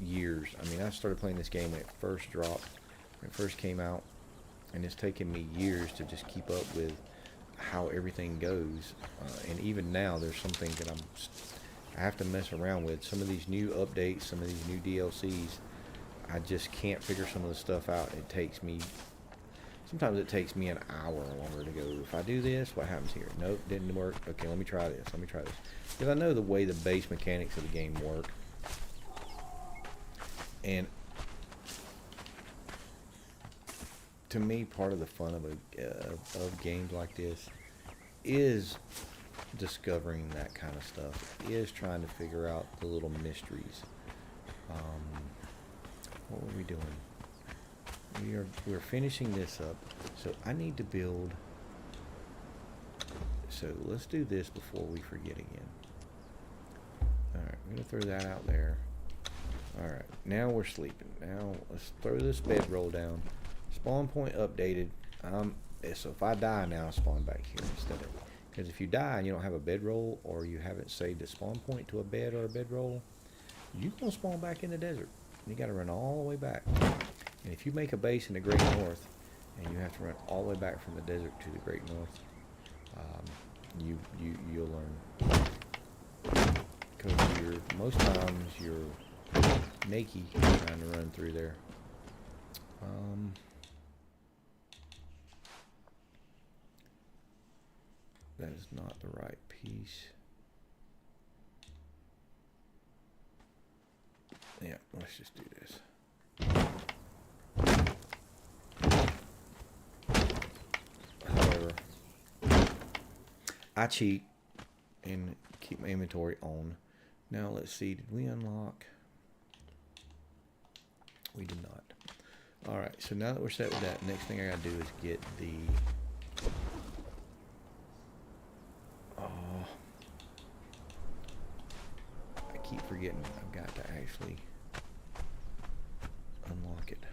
years. I mean, I started playing this game when it first dropped, when it first came out, and it's taken me years to just keep up with how everything goes. And even now, there's some things that I have to mess around with. Some of these new updates, some of these new DLCs, I just can't figure some of the stuff out. Sometimes it takes me an hour longer to go. If I do this, what happens here? Nope, didn't work. Okay, let me try this. Because I know the way the base mechanics of the game work. And to me, part of the fun of games like this is discovering that kind of stuff. Is trying to figure out the little mysteries. What were we doing? We're finishing this up, so I need to build. So let's do this before we forget again. All right, I'm gonna throw that out there. All right, now we're sleeping. Now let's throw this bedroll down. Spawn point updated. So if I die now, I'll spawn back here instead of. Because if you die and you don't have a bedroll, or you haven't saved a spawn point to a bed or a bedroll, you gonna spawn back in the desert. You got to run all the way back. And if you make a base in the Great North, and you have to run all the way back from the desert to the Great North, you'll learn. Because most times you're naked trying to run through there. That is not the right piece. Yeah, let's just do this. However, I cheat and keep my inventory on. Now let's see, did we unlock? We did not. Alright, so now that we're set with that, next thing I gotta do is get the I keep forgetting I've got to actually unlock it.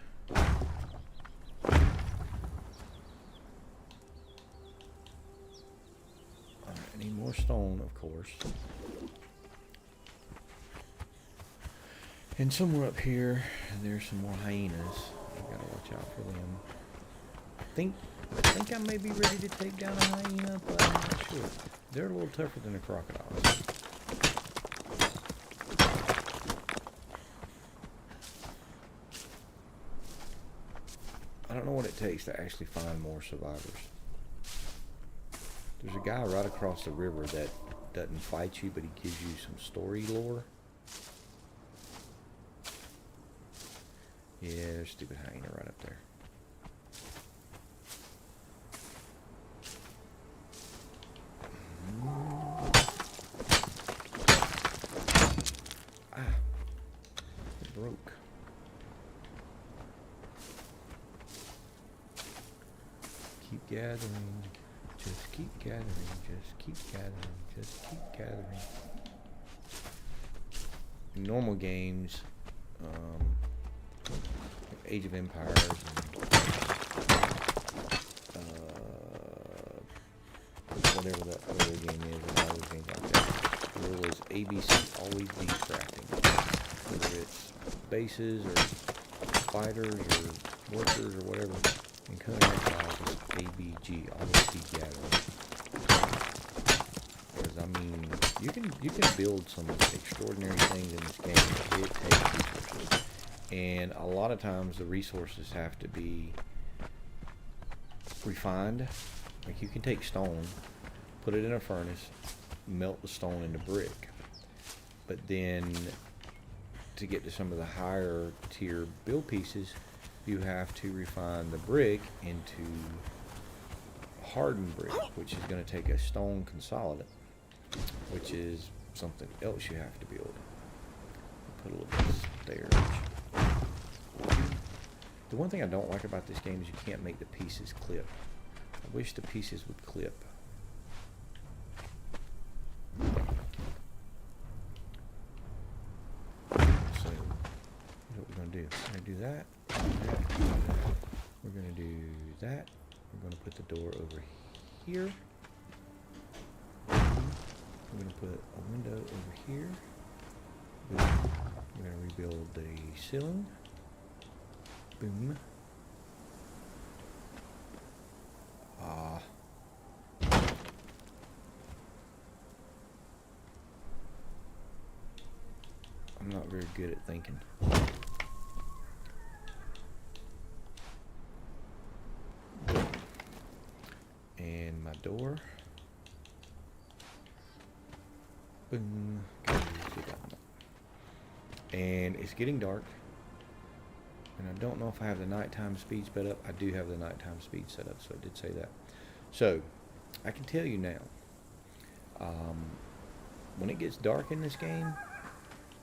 Alright, I need more stone, of course. And somewhere up here, there's some more hyenas. I gotta watch out for them. I think I may be ready to take down a hyena, but I'm not sure. They're a little tougher than the crocodiles. I don't know what it takes to actually find more survivors. There's a guy right across the river that doesn't fight you, but he gives you some story lore. Yeah, there's a stupid hyena right up there. It broke. Keep gathering, just keep gathering, just keep gathering, just keep gathering. In normal games, like Age of Empires and whatever that other game is, and all those games like that, there was ABC, always be crafting. Whether it's bases or fighters or workers or whatever. In Conan Exiles, it's ABG, always be gathering. Because I mean, you can build some extraordinary things in this game, but it takes resources. And a lot of times the resources have to be refined. Like you can take stone, put it in a furnace, melt the stone into brick. But then to get to some of the higher tier build pieces, you have to refine the brick into hardened brick, which is going to take a stone consolidate, which is something else you have to build. Put a little bit of stairs. The one thing I don't like about this game is you can't make the pieces clip. I wish the pieces would clip. So, here's what we're going to do. We're going to do that. We're going to do that. We're going to put the door over here. We're going to put a window over here. Boom. We're going to rebuild the ceiling. Boom. I'm not very good at thinking. And my door. Boom. And it's getting dark. And I don't know if I have the nighttime speed sped up. I do have the nighttime speed set up, so I did say that. So, I can tell you now, when it gets dark in this game,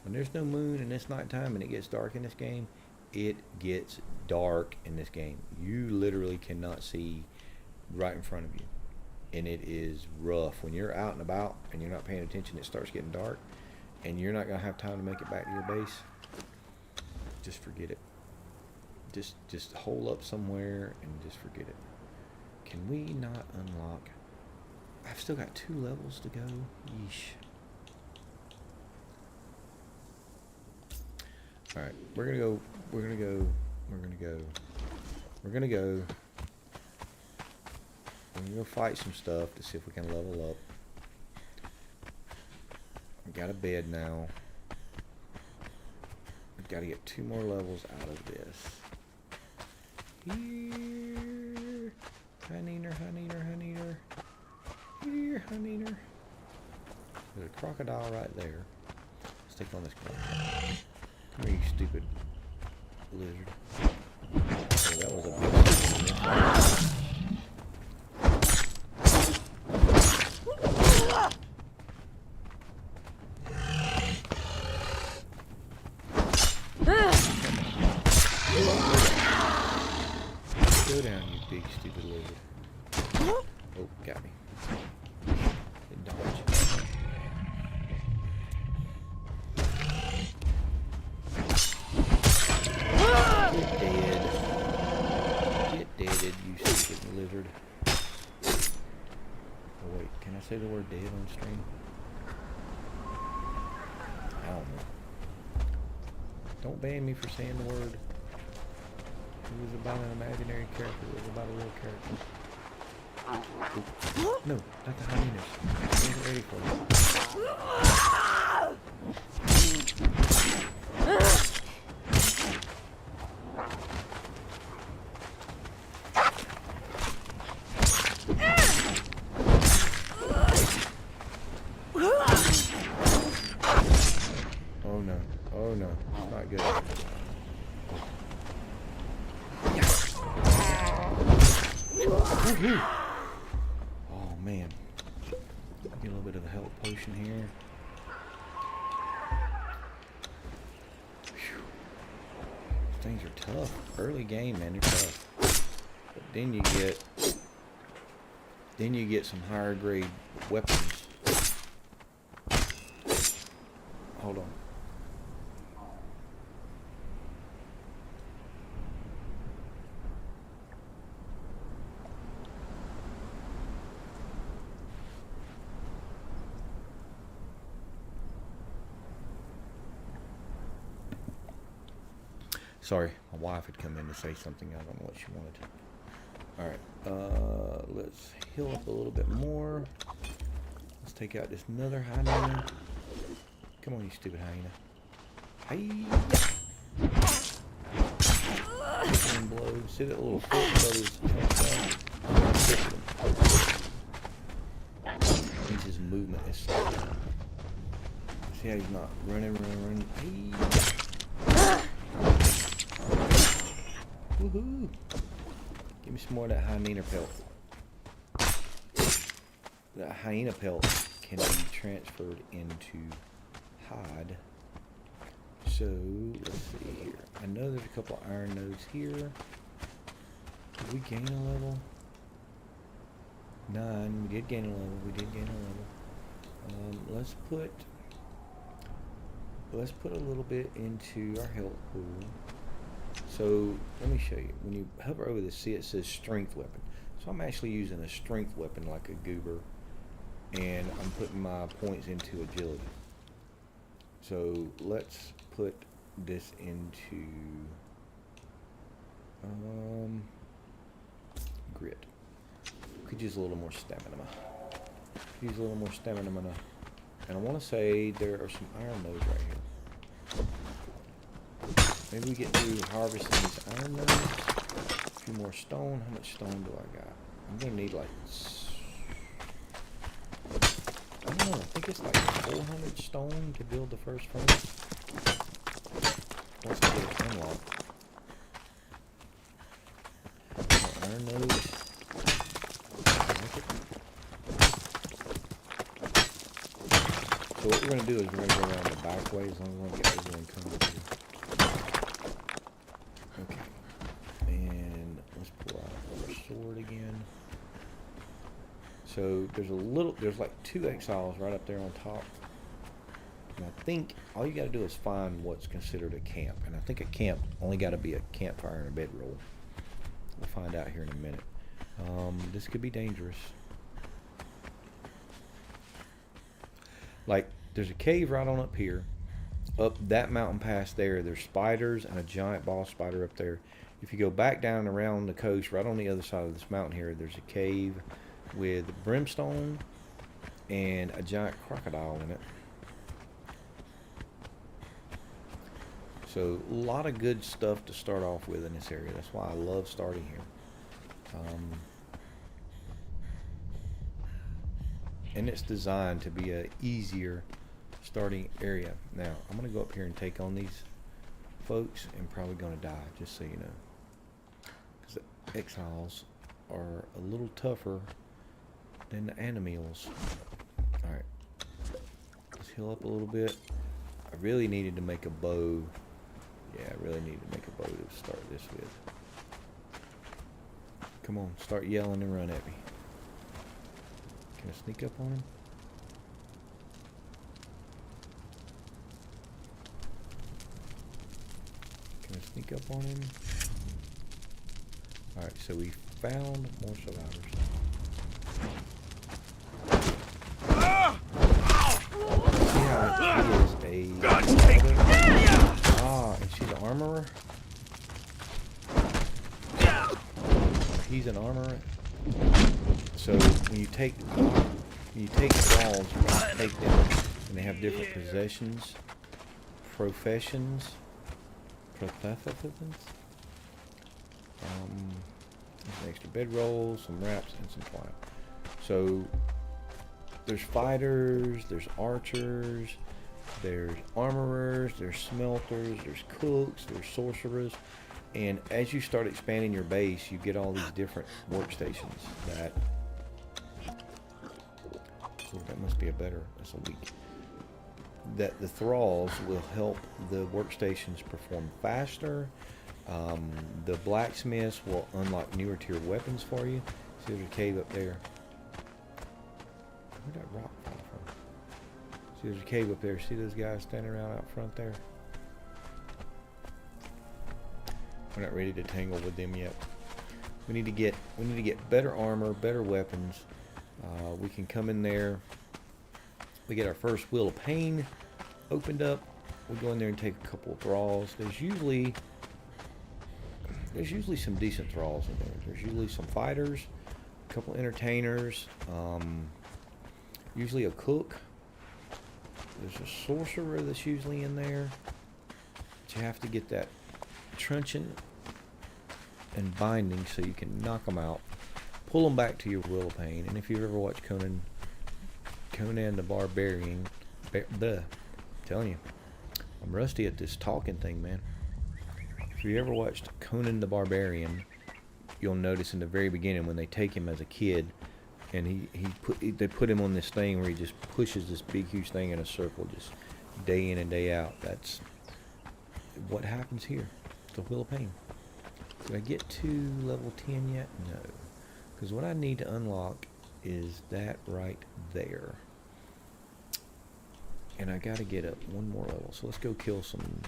when there's no moon and it's nighttime and it gets dark in this game, it gets dark in this game. You literally cannot see right in front of you. And it is rough. When you're out and about and you're not paying attention, it starts getting dark. And you're not going to have time to make it back to your base. Just forget it. Just hole up somewhere and just forget it. Can we not unlock? I've still got 2 levels to go. Yeesh. Alright, we're gonna go. We're gonna go fight some stuff to see if we can level up. I got a bed now. I've got to get 2 more levels out of this. Here, honeyner. Here, honeyner. There's a crocodile right there. Let's take on this crocodile. Come here, you stupid lizard. Oh, that was a big stupid. Go down, you big stupid lizard. Oh, got me. It dodged. Get deaded, you stupid lizard. Oh wait, can I say the word dead on stream? I don't know. Don't ban me for saying the word. It was about an imaginary character. It was about a real character. Ooh. No, not the hyenas. I wasn't ready for it. Oh no. Oh no. It's not good. Woohoo! Oh man. Get a little bit of a health potion here. Whew. Things are tough. Early game, man, they're tough. But then you get some higher grade weapons. Hold on. Sorry, my wife had come in to say something. I don't know what she wanted. Alright, let's heal up a little bit more. Let's take out this another hyena. Come on, you stupid hyena. Hiya! Blow. See that little foot above his means his movement is slow. See how he's not running. Hiya! Woohoo! Give me some more of that hyena pelt. That hyena pelt can be transferred into hide. So, let's see here. I know there's a couple iron nodes here. Did we gain a level? 9. We did gain a level. Let's put a little bit into our health pool. So let me show you. When you hover over this, see it says strength weapon. So I'm actually using a strength weapon like a goober, and I'm putting my points into agility. So let's put this into grit. Could use a little more stamina. Use a little more stamina. And I want to say there are some iron nodes right here. Maybe we get through harvesting these iron nodes. A few more stone. How much stone do I got? I'm gonna need like, I don't know, I think it's like 400 stone to build the first furnace. Once I get it unlocked. More iron nodes. So what we're going to do is we're going to go around the back way as long as we don't get everyone coming through. Okay. And let's pull out our sword again. So there's like 2 exiles right up there on top. And I think all you got to do is find what's considered a camp. And I think a camp only got to be a campfire and a bedroll. We'll find out here in a minute. This could be dangerous. Like, there's a cave right on up here. Up that mountain pass there, there's spiders and a giant boss spider up there. If you go back down around the coast, right on the other side of this mountain here, there's a cave with brimstone and a giant crocodile in it. So a lot of good stuff to start off with in this area. That's why I love starting here. And it's designed to be a easier starting area. Now, I'm going to go up here and take on these folks and probably going to die, just so you know. Because the exiles are a little tougher than the animals. Alright. Let's heal up a little bit. I really needed to make a bow. Yeah, I really needed to make a bow to start this with. Come on, start yelling and run at me. Can I sneak up on him? Can I sneak up on him? Alright, so we found more survivors. See how he is a... Ah, and she's an armorer? He's an armorer. So when you take thralls, you take them, and they have different professions. Some extra bedrolls, some wraps, and some twine. So there's fighters, there's archers, there's armorers, there's smelters, there's cooks, there's sorcerers. And as you start expanding your base, you get all these different workstations that... Oh, that must be a better... That's a weak... That the thralls will help the workstations perform faster. The blacksmiths will unlock newer tier weapons for you. See, there's a cave up there. Where'd that rock come from? See, there's a cave up there. See those guys standing around out front there? We're not ready to tangle with them yet. We need to get better armor, better weapons. We can come in there. We get our first Wheel of Pain opened up. We go in there and take a couple of thralls. There's usually some decent thralls in there. There's usually some fighters, a couple entertainers, usually a cook. There's a sorcerer that's usually in there. But you have to get that truncheon and binding so you can knock them out, pull them back to your Wheel of Pain. And if you've ever watched Conan the Barbarian, telling you, I'm rusty at this talking thing, man. If you ever watched Conan the Barbarian, you'll notice in the very beginning when they take him as a kid, and they put him on this thing where he just pushes this big huge thing in a circle, just day in and day out. That's what happens here. The Wheel of Pain. Did I get to level 10 yet? No. Because what I need to unlock is that right there. And I gotta get up one more level. So let's go kill some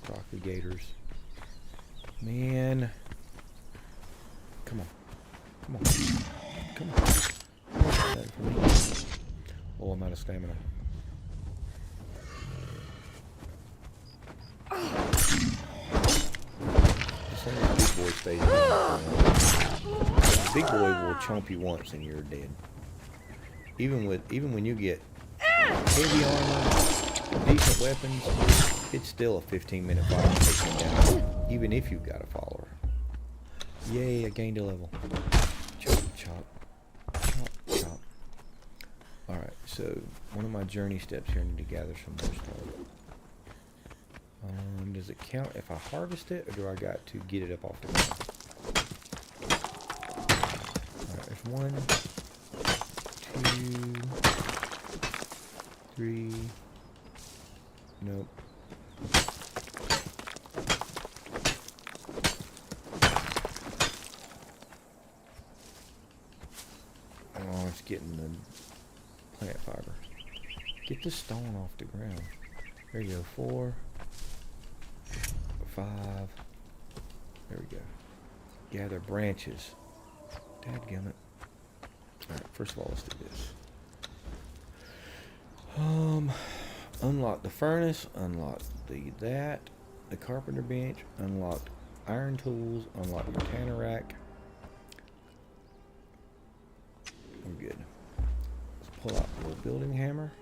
profligators. Man. Come on. Come on. Come on. That for me. Oh, I'm out of stamina. This ain't big boy stays. Big boy will chomp you once and you're dead. Even when you get heavy armor, decent weapons, it's still a 15-minute fight to take him down, even if you've got a follower. Yay, I gained a level. Chop, chop. Chop, chop. Alright, so one of my journey steps here, I need to gather some more stuff. Does it count if I harvest it, or do I got to get it up off the ground? Alright, there's 1, 2, 3. Nope. Oh, it's getting the plant fiber. Get the stone off the ground. There you go. 4, 5. There we go. Gather branches. Dadgummit. Alright, first of all, let's do this. Unlock the furnace, unlock the carpenter bench, unlock iron tools, unlock the tanner rack. We're good. Let's pull out the building hammer.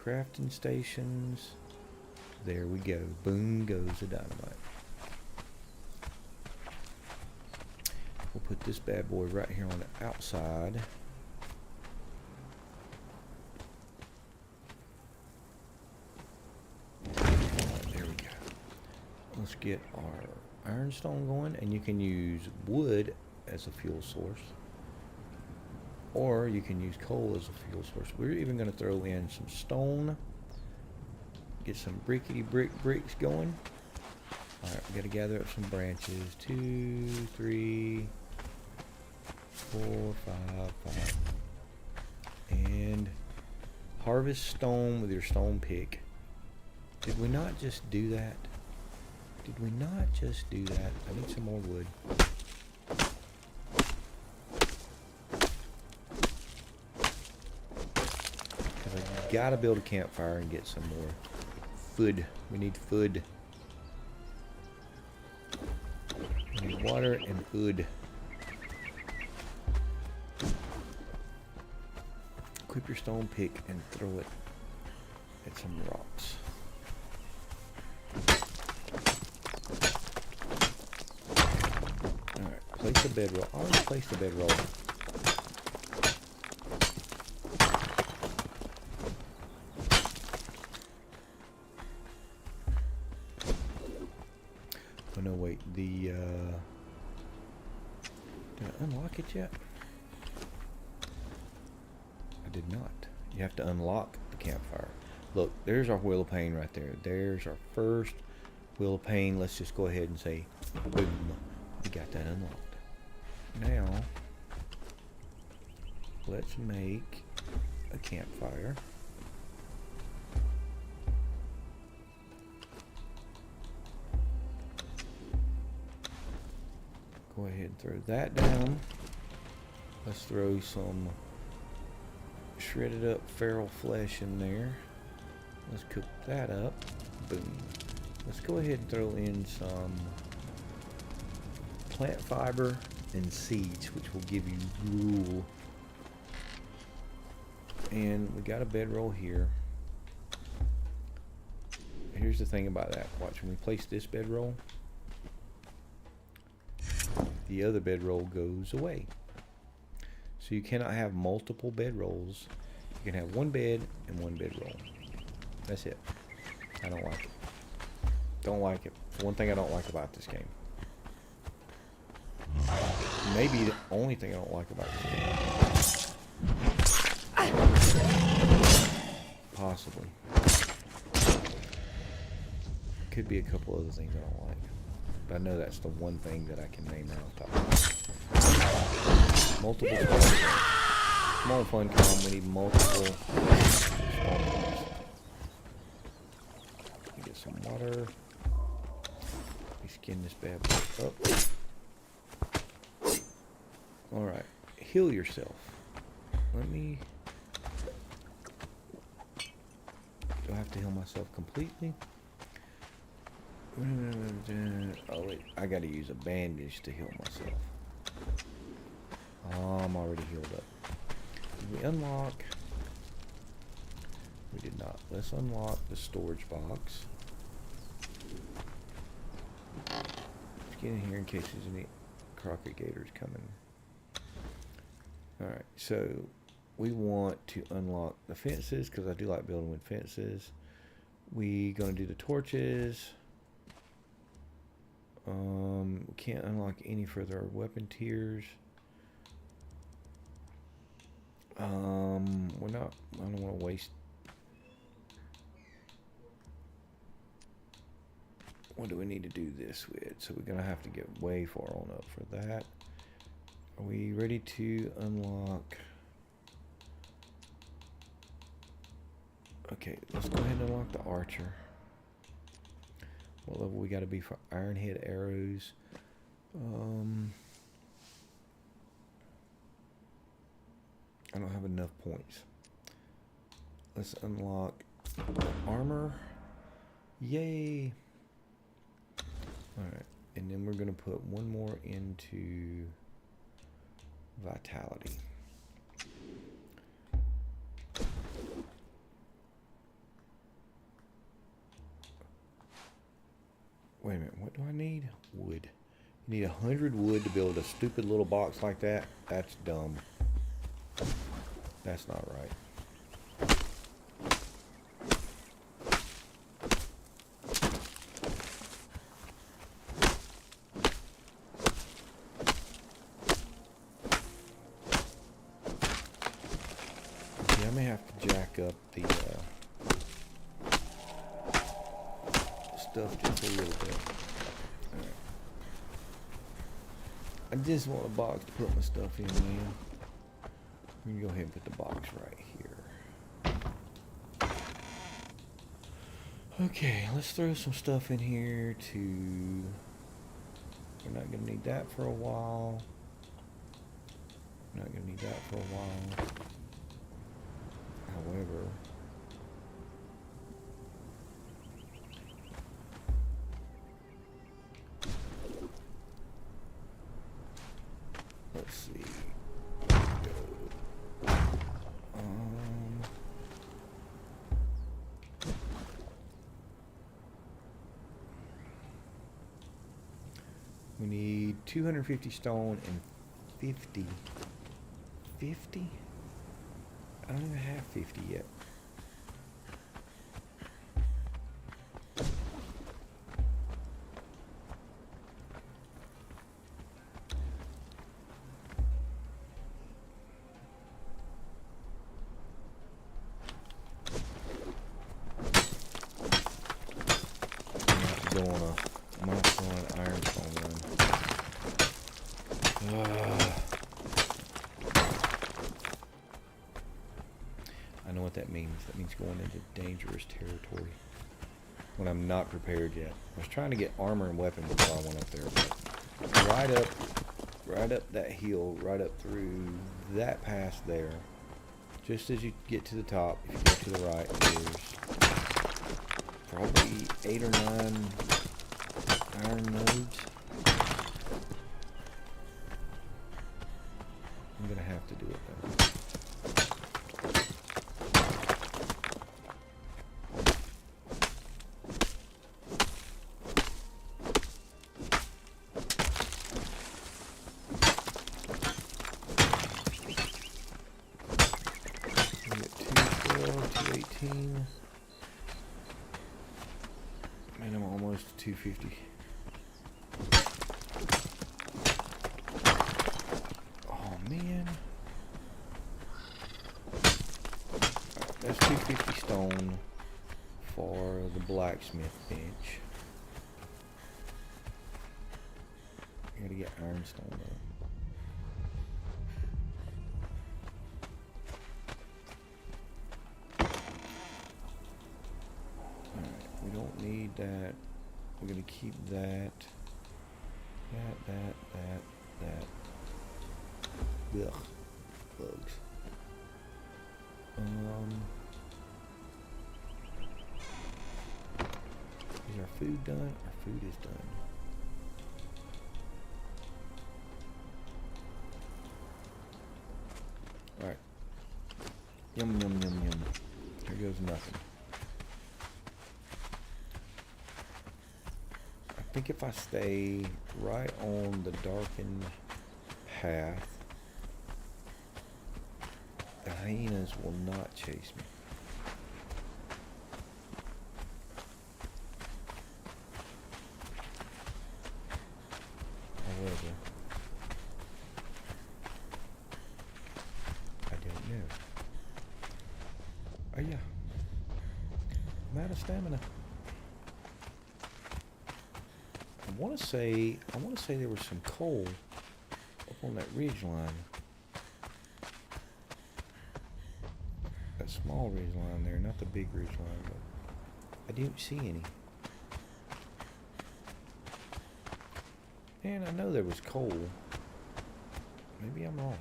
Crafting stations. There we go. Boom goes the dynamite. We'll put this bad boy right here on the outside. There we go. Let's get our ironstone going, and you can use wood as a fuel source, or you can use coal as a fuel source. We're even going to throw in some stone, get some brickety bricks going. Alright, we got to gather up some branches. 2, 3, 4, 5. And harvest stone with your stone pick. Did we not just do that? Did we not just do that? I need some more wood. Because I gotta build a campfire and get some more food. We need food. We need water and food. Equip your stone pick and throw it at some rocks. Alright, place the bedroll. I always place the bedroll. Oh no, wait, did I unlock it yet? I did not. You have to unlock the campfire. Look, there's our wheel of pain right there. There's our first wheel of pain. Let's just go ahead and say, boom, we got that unlocked. Now, let's make a campfire. Go ahead and throw that down. Let's throw some shredded up feral flesh in there. Let's cook that up. Boom. Let's go ahead and throw in some plant fiber and seeds, which will give you gruel. And we got a bedroll here. Here's the thing about that. Watch, when we place this bedroll, the other bedroll goes away. So you cannot have multiple bedrolls. You can have one bed and one bedroll. That's it. I don't like it. Don't like it. It's one thing I don't like about this game. Maybe the only thing I don't like about this game. Possibly. Could be a couple other things I don't like. But I know that's the one thing that I can name right off the top of my head. Multiple spawns. Come on, Funcom, we need multiple spawns. Get some water. skin this bad boy up. Alright. Heal yourself. Let me... Do I have to heal myself completely? Oh wait, I gotta use a bandage to heal myself. Oh, I'm already healed up. Did we unlock? We did not. Let's unlock the storage box. Let's get in here in case there's any crockett gators coming. Alright, so we want to unlock the fences because I do like building with fences. We gonna do the torches. We can't unlock any further weapon tiers. We're not. I don't want to waste. What do we need to do this with? So we're gonna have to get way far on up for that. Are we ready to unlock? Okay, let's go ahead and unlock the archer. What level we got to be for iron head arrows? I don't have enough points. Let's unlock armor. Yay! Alright, and then we're going to put one more into vitality. Wait a minute, what do I need? Wood. You need 100 wood to build a stupid little box like that? That's dumb. That's not right. Yeah, I may have to jack up the stuff just a little bit. Alright. I just want a box to put my stuff in, man. I'm gonna go ahead and put the box right here. Okay, let's throw some stuff in here to... We're not gonna need that for a while. We're not gonna need that for a while. However... Let's see. We need 250 stone and 50. 50? I don't even have 50 yet. Go on a month-long ironstone run. I know what that means. That means going into dangerous territory when I'm not prepared yet. I was trying to get armor and weapon before I went up there, but right up that hill, right up through that pass there. Just as you get to the top, if you go to the right, there's probably 8 or 9 iron nodes. I'm gonna have to do it though. We get 212, 218. Man, I'm almost 250. Oh man. Alright, that's 250 stone for the blacksmith bench. I gotta get ironstone though. We don't need that. We're gonna keep that. That. Ugh. Bugs. Is our food done? Our food is done. Alright. Yum, yum, yum, yum. Here goes nothing. I think if I stay right on the darkened path, the hyenas will not chase me. However, I don't know. Oh yeah, I'm out of stamina. I want to say there was some coal up on that ridge line. That small ridge line there, not the big ridge line, but I didn't see any. And I know there was coal. Maybe I'm wrong.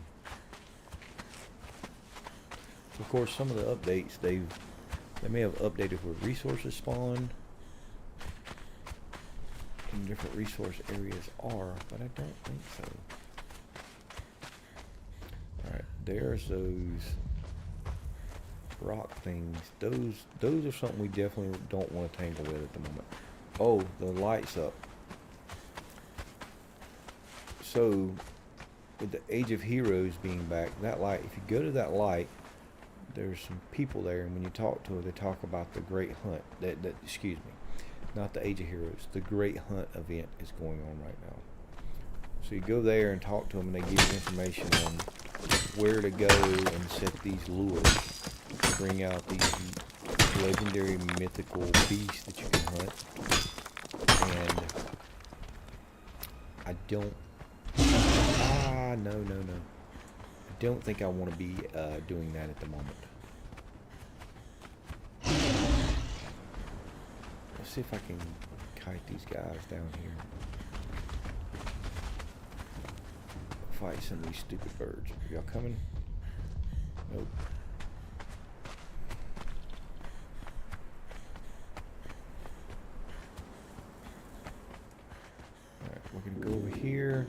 Of course, some of the updates they may have updated where resources spawn and different resource areas are, but I don't think so. Alright, there's those rock things. Those are something we definitely don't want to tangle with at the moment. Oh, the light's up. So, with the Age of Heroes being back, that light, if you go to that light, there's some people there, and when you talk to them, they talk about the Great Hunt. Excuse me, not the Age of Heroes. The Great Hunt event is going on right now. So you go there and talk to them, and they give you information on where to go and set these lures to bring out these legendary mythical beasts that you can hunt. And I don't. No. I don't think I want to be doing that at the moment. Let's see if I can kite these guys down here. Fight some of these stupid birds. Are y'all coming? Nope. Alright, we're gonna go over here.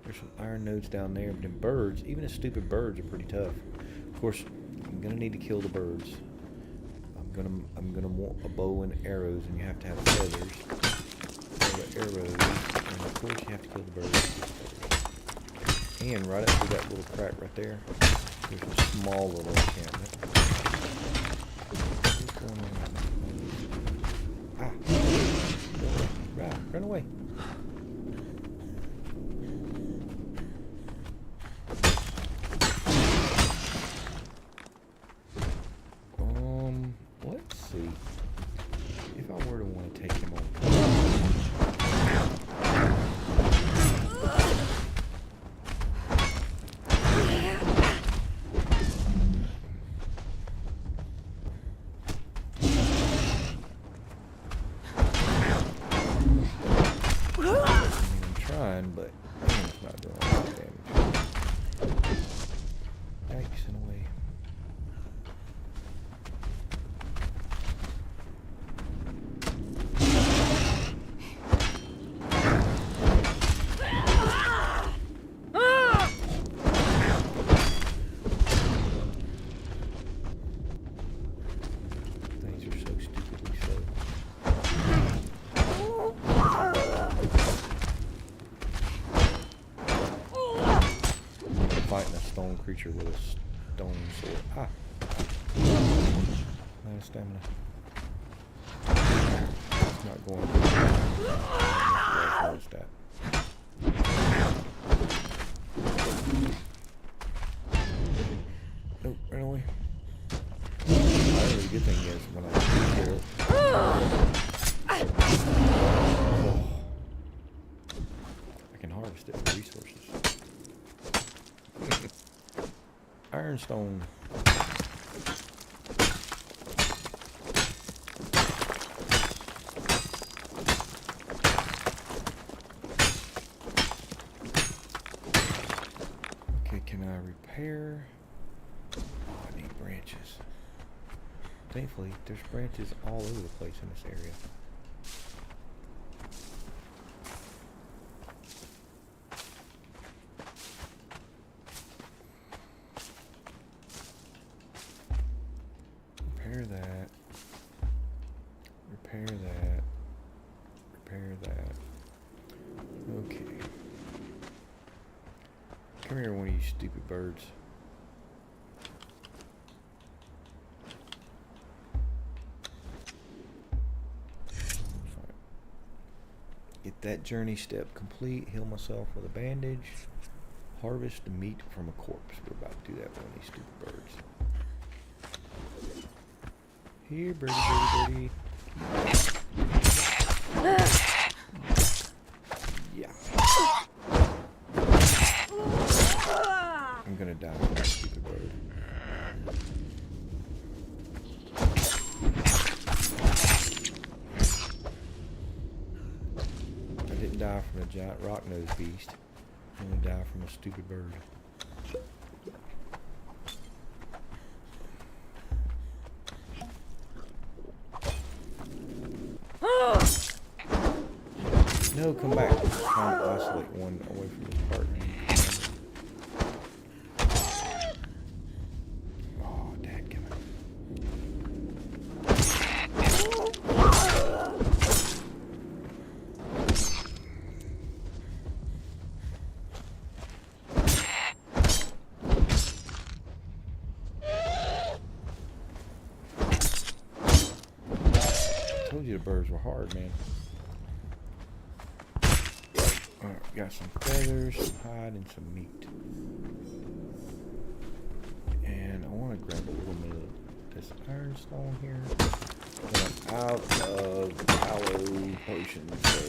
There's some iron nodes down there, but then birds, even the stupid birds are pretty tough. Of course, I'm gonna need to kill the birds. I'm gonna want a bow and arrows, and you have to have feathers for the arrows, and of course you have to kill the birds. And right up through that little crack right there, there's a small little encampment. What's going on? Ah! Run away! Let's see. If I were to want to take him on. I'm trying, but it's not doing a lot of damage. Yikes, in a way. Fighting a stone creature with a stone sword. Ah! No stamina. It's not going good. That. Nope, run away. The good thing is when I kill. I can harvest it with resources. Ironstone. can I repair? Oh, I need branches. Thankfully, there's branches all over the place in this area. Repair that. Repair that. Repair that. Okay. Come here, one of you stupid birds. Get that journey step complete. Heal myself with a bandage. Harvest the meat from a corpse. We're about to do that with one of these stupid birds. Here, birdie, birdie, birdie. Yeah. I'm gonna die from that stupid bird. I didn't die from a giant rock-nosed beast. I'm gonna die from a stupid bird. No, come back. I'm trying to isolate one away from his partner. Oh, dadgummit. I told you the birds were hard, man. Alright, got some feathers, some hide, and some meat. And I want to grab a little bit of this ironstone here. And I'm out of aloe potions, so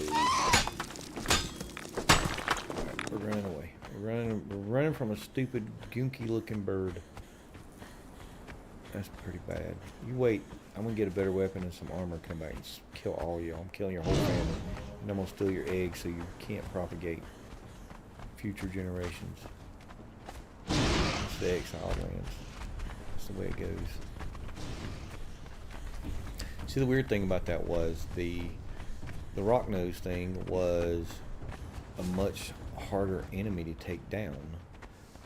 alright, we're running away. We're running from a stupid, gunky looking bird. That's pretty bad. You wait. I'm gonna get a better weapon and some armor. Come back and kill all y'all. I'm killing your whole family. And I'm gonna steal your eggs so you can't propagate future generations. It's the Exile lands. That's the way it goes. See, the weird thing about that was the rock nose thing was a much harder enemy to take down,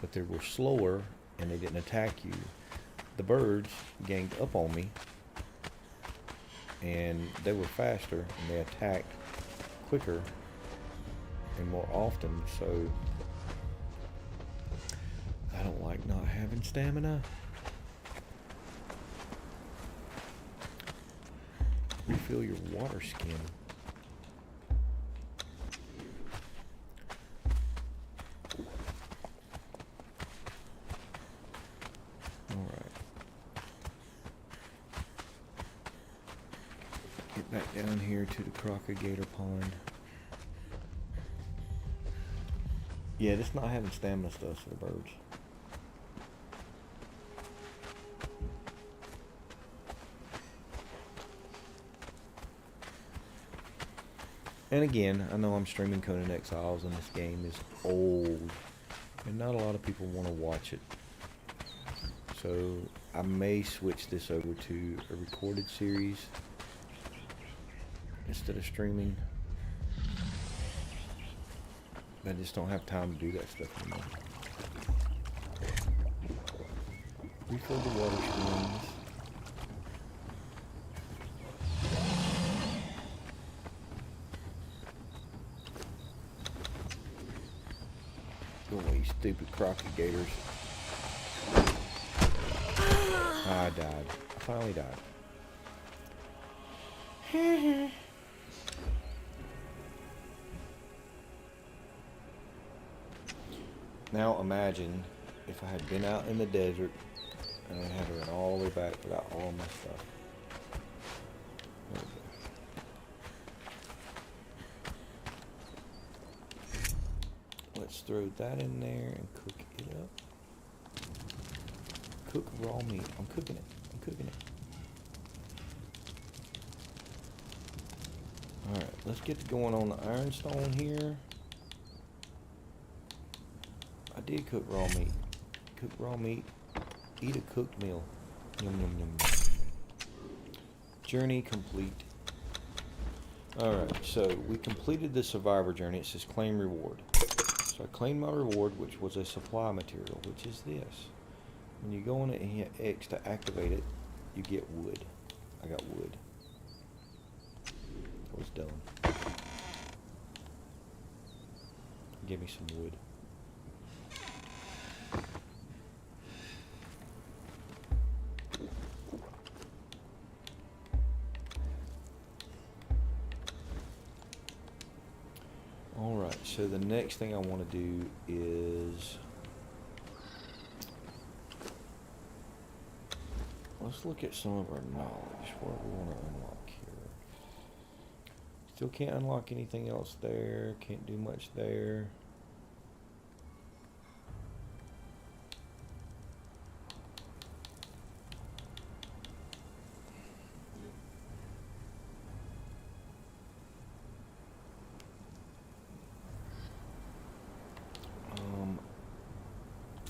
but they were slower and they didn't attack you. The birds ganged up on me and they were faster and they attacked quicker and more often, so I don't like not having stamina. Refill your water skin. Alright. Get back down here to the crocodile pond. Yeah, this not having stamina stuff for the birds. And again, I know I'm streaming Conan Exiles and this game is old and not a lot of people want to watch it. So I may switch this over to a recorded series instead of streaming. I just don't have time to do that stuff anymore. Refill the water skins. Go away, you stupid crocodiles. I died. I finally died. Now imagine if I had been out in the desert and I had to run all the way back without all my stuff. There we go. Let's throw that in there and cook it up. Cook raw meat. I'm cooking it. I'm cooking it. Alright, let's get going on the ironstone here. I did cook raw meat. cook raw meat. Eat a cooked meal. Yum, yum, yum. Journey complete. Alright, so we completed the survivor journey. It says claim reward. So I claimed my reward, which was a supply material, which is this. When you go on it and hit X to activate it, you get wood. I got wood. That was done. Give me some wood. Alright, so the next thing I want to do is... let's look at some of our knowledge. What we want to unlock here. Still can't unlock anything else there. Can't do much there.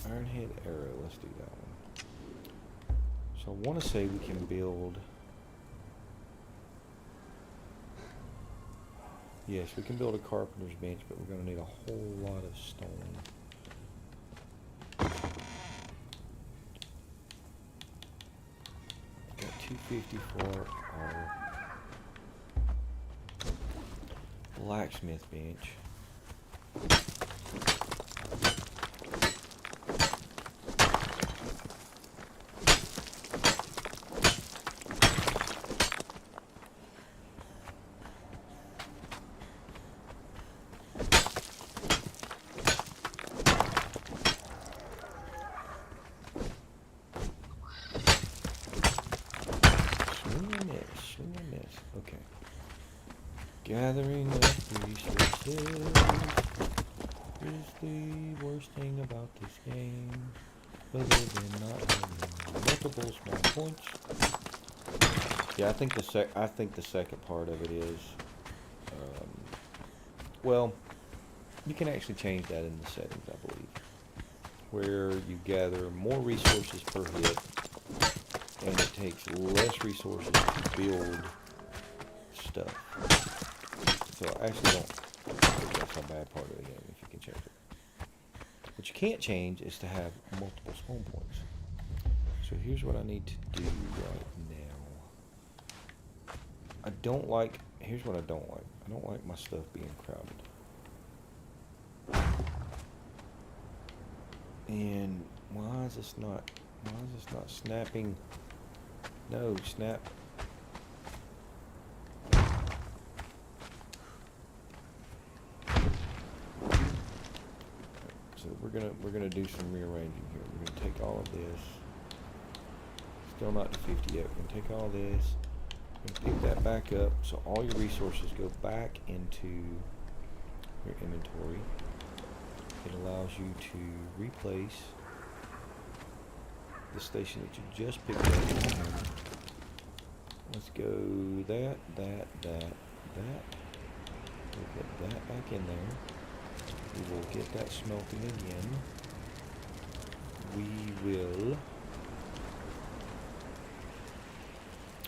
Ironhead arrow. Let's do that one. So I want to say we can build... yes, we can build a carpenter's bench, but we're going to need a whole lot of stone. Got 250 for our blacksmith bench. Okay. Gathering up resources is the worst thing about this game, other than not having multiple small points. Yeah, I think the second part of it is, well, you can actually change that in the settings, I believe, where you gather more resources per hit, and it takes less resources to build stuff. So I actually don't think that's a bad part of the game if you can change it. What you can't change is to have multiple spawn points. So here's what I need to do right now. I don't like, here's what I don't like. I don't like my stuff being crowded. And why is this not snapping? No, snap. So we're gonna do some rearranging here. We're gonna take all of this. Still not to 50 yet. We're gonna take all this and pick that back up. So all your resources go back into your inventory. It allows you to replace the station that you just picked up. Let's go that. We'll put that back in there. We will get that smelting again. We will...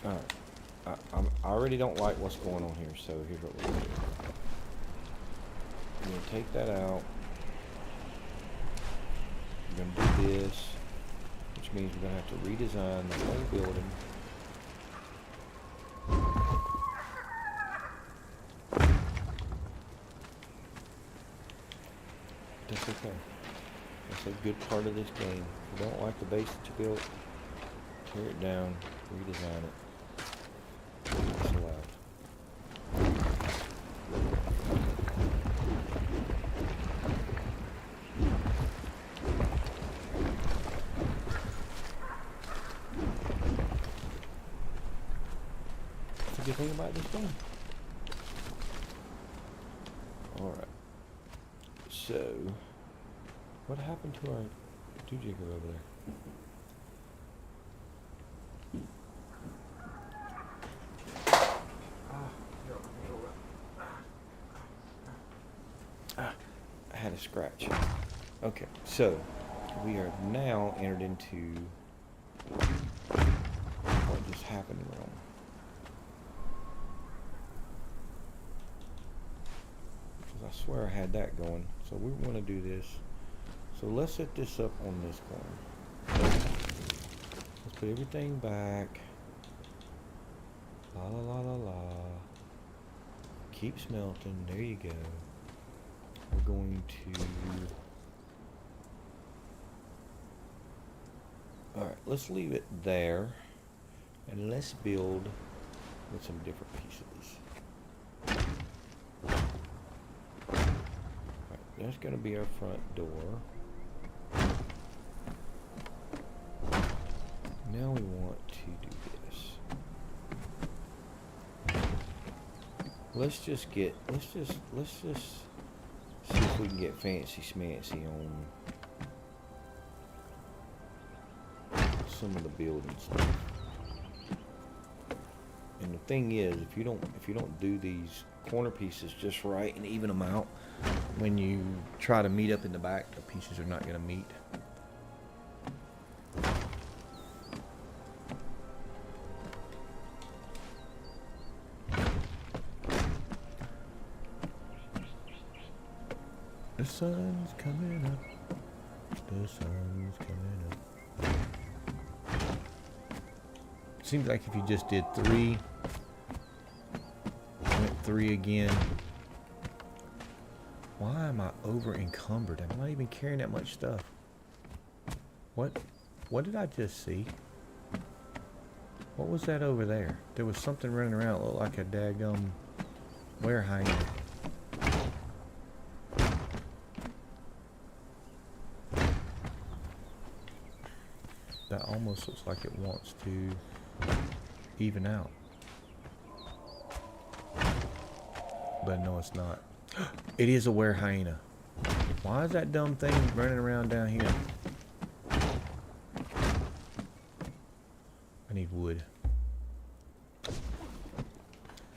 alright. I already don't like what's going on here, so here's what we're going to do. We're going to take that out. We're going to do this, which means we're going to have to redesign the whole building. That's okay. That's a good part of this game. If you don't like the base that you built, tear it down, redesign it. It's allowed. That's a good thing about this game. Alright. So, what happened to our two-jigger over there? I had a scratch. Okay, so We are now entered into what just happened realm. Because I swear I had that going. So we want to do this. So let's set this up on this corner. Let's put everything back. La la la la la. Keep smelting. There you go. We're going to... Alright, let's leave it there. And let's build with some different pieces. Alright, that's going to be our front door. Now we want to do this. Let's just see if we can get fancy schmancy on some of the building stuff. And the thing is, if you don't do these corner pieces just right and even them out, when you try to meet up in the back, the pieces are not going to meet. The sun's coming up. The sun's coming up. Seems like if you just did 3, went 3 again. Why am I over encumbered? I'm not even carrying that much stuff. What did I just see? What was that over there? There was something running around that looked like a daggum warehouse. That almost looks like it wants to even out. But no, it's not. It is a were-hyena. Why is that dumb thing running around down here? I need wood.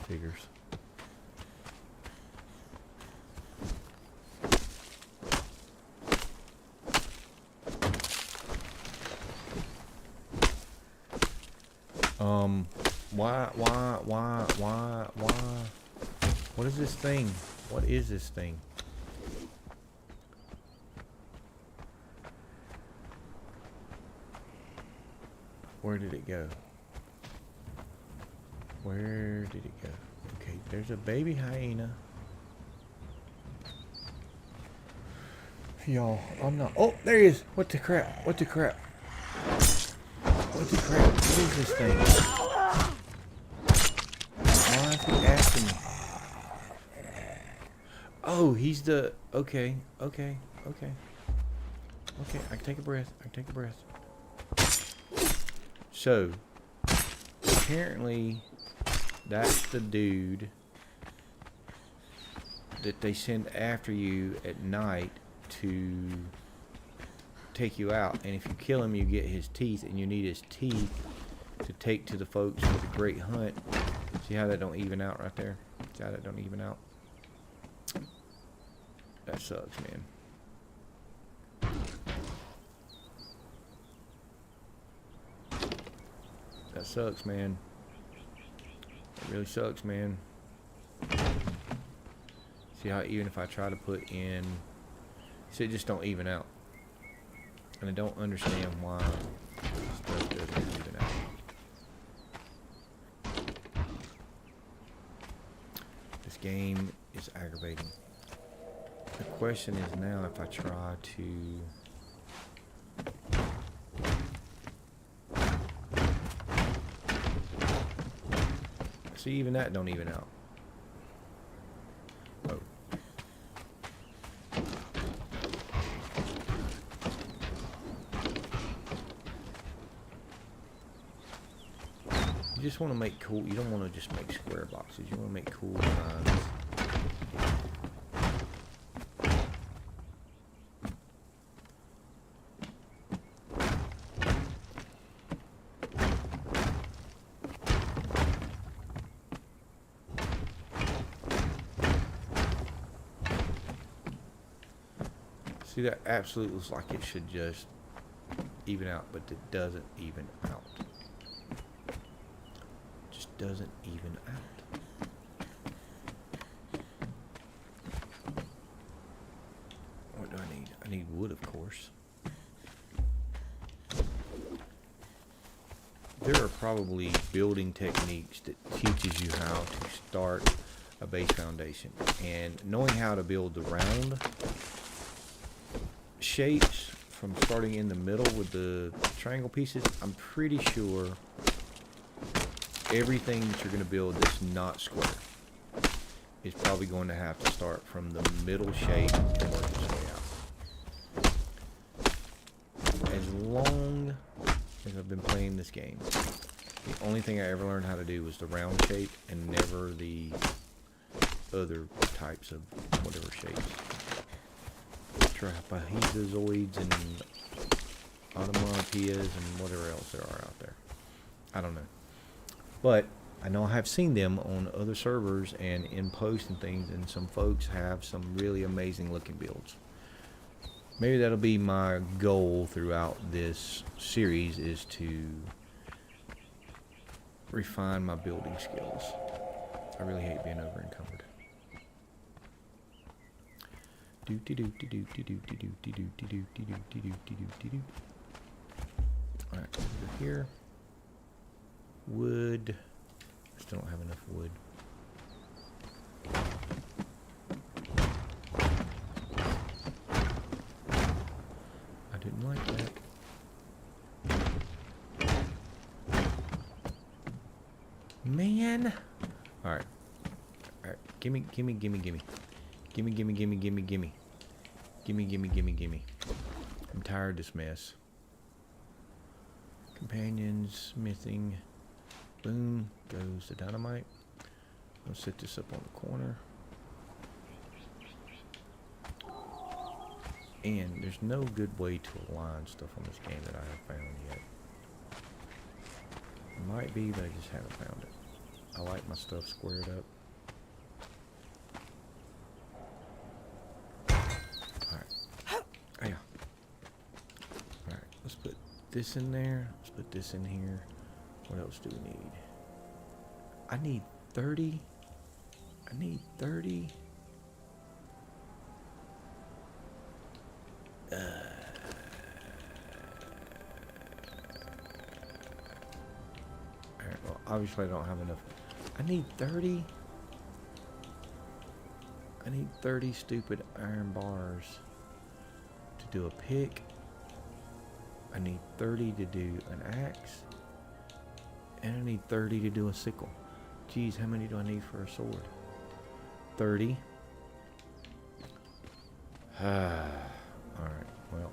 Figures. Why? What is this thing? What is this thing? Where did it go? Where did it go? Okay, there's a baby hyena. Y'all, I'm not... Oh, there he is! What the crap? What the crap? What the crap? What is this thing? Why is he asking me? Oh, he's the... Okay. I can take a breath. So, apparently, that's the dude that they send after you at night to take you out. And if you kill him, you get his teeth, and you need his teeth to take to the folks for the great hunt. See how that don't even out right there? See how that don't even out? That sucks, man. That sucks, man. It really sucks, man. See how even if I try to put in... See, it just don't even out. And I don't understand why stuff doesn't even out. This game is aggravating. The question is now if I try to... See, even that don't even out. Oh. You just want to make cool... You don't want to just make square boxes. You want to make cool designs. See, that absolutely looks like it should just even out, but it doesn't even out. Just doesn't even out. What do I need? I need wood, of course. There are probably building techniques that teaches you how to start a base foundation, and knowing how to build the round shapes from starting in the middle with the triangle pieces, I'm pretty sure everything that you're going to build that's not square is probably going to have to start from the middle shape and work its way out. As long as I've been playing this game, the only thing I ever learned how to do was the round shape and never the other types of whatever shapes. Trapezoids and onomatopoeias and whatever else there are out there. I don't know. But I know I have seen them on other servers and in posts and things, and some folks have some really amazing looking builds. Maybe that'll be my goal throughout this series, is to refine my building skills. I really hate being over encumbered. Alright, over here. Wood. I still don't have enough wood. I didn't like that. Man. Alright. Alright. Gimme. Gimme. I'm tired of this mess. Companions, smithing. Boom. Goes the dynamite. I'll set this up on the corner. And there's no good way to align stuff on this game that I have found yet. Might be, but I just haven't found it. I like my stuff squared up. Let's put this in there. Let's put this in here. What else do we need? I need 30. I need 30. Alright, well, obviously I don't have enough. I need 30. I need 30 stupid iron bars to do a pick. I need 30 to do an axe. And I need 30 to do a sickle. Geez, how many do I need for a sword? 30. Alright, well.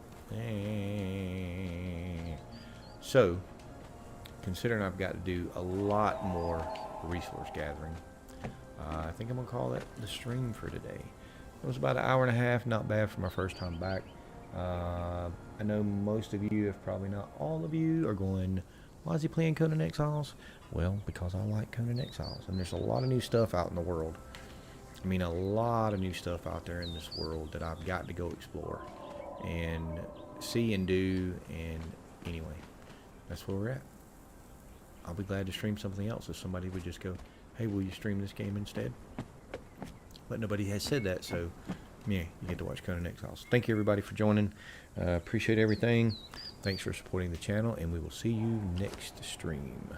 So, considering I've got to do a lot more resource gathering, I think I'm going to call that the stream for today. It was about an hour and a half, not bad for my first time back. I know most of you, if probably not all of you, are going, why is he playing Conan Exiles? Well, because I like Conan Exiles, and there's a lot of new stuff out in the world. I mean, a lot of new stuff out there in this world that I've got to go explore and see and do. And anyway, that's where we're at. I'll be glad to stream something else if somebody would just go, hey, will you stream this game instead? But nobody has said that, so yeah, you get to watch Conan Exiles. Thank you, everybody, for joining. Appreciate everything. Thanks for supporting the channel, and we will see you next stream.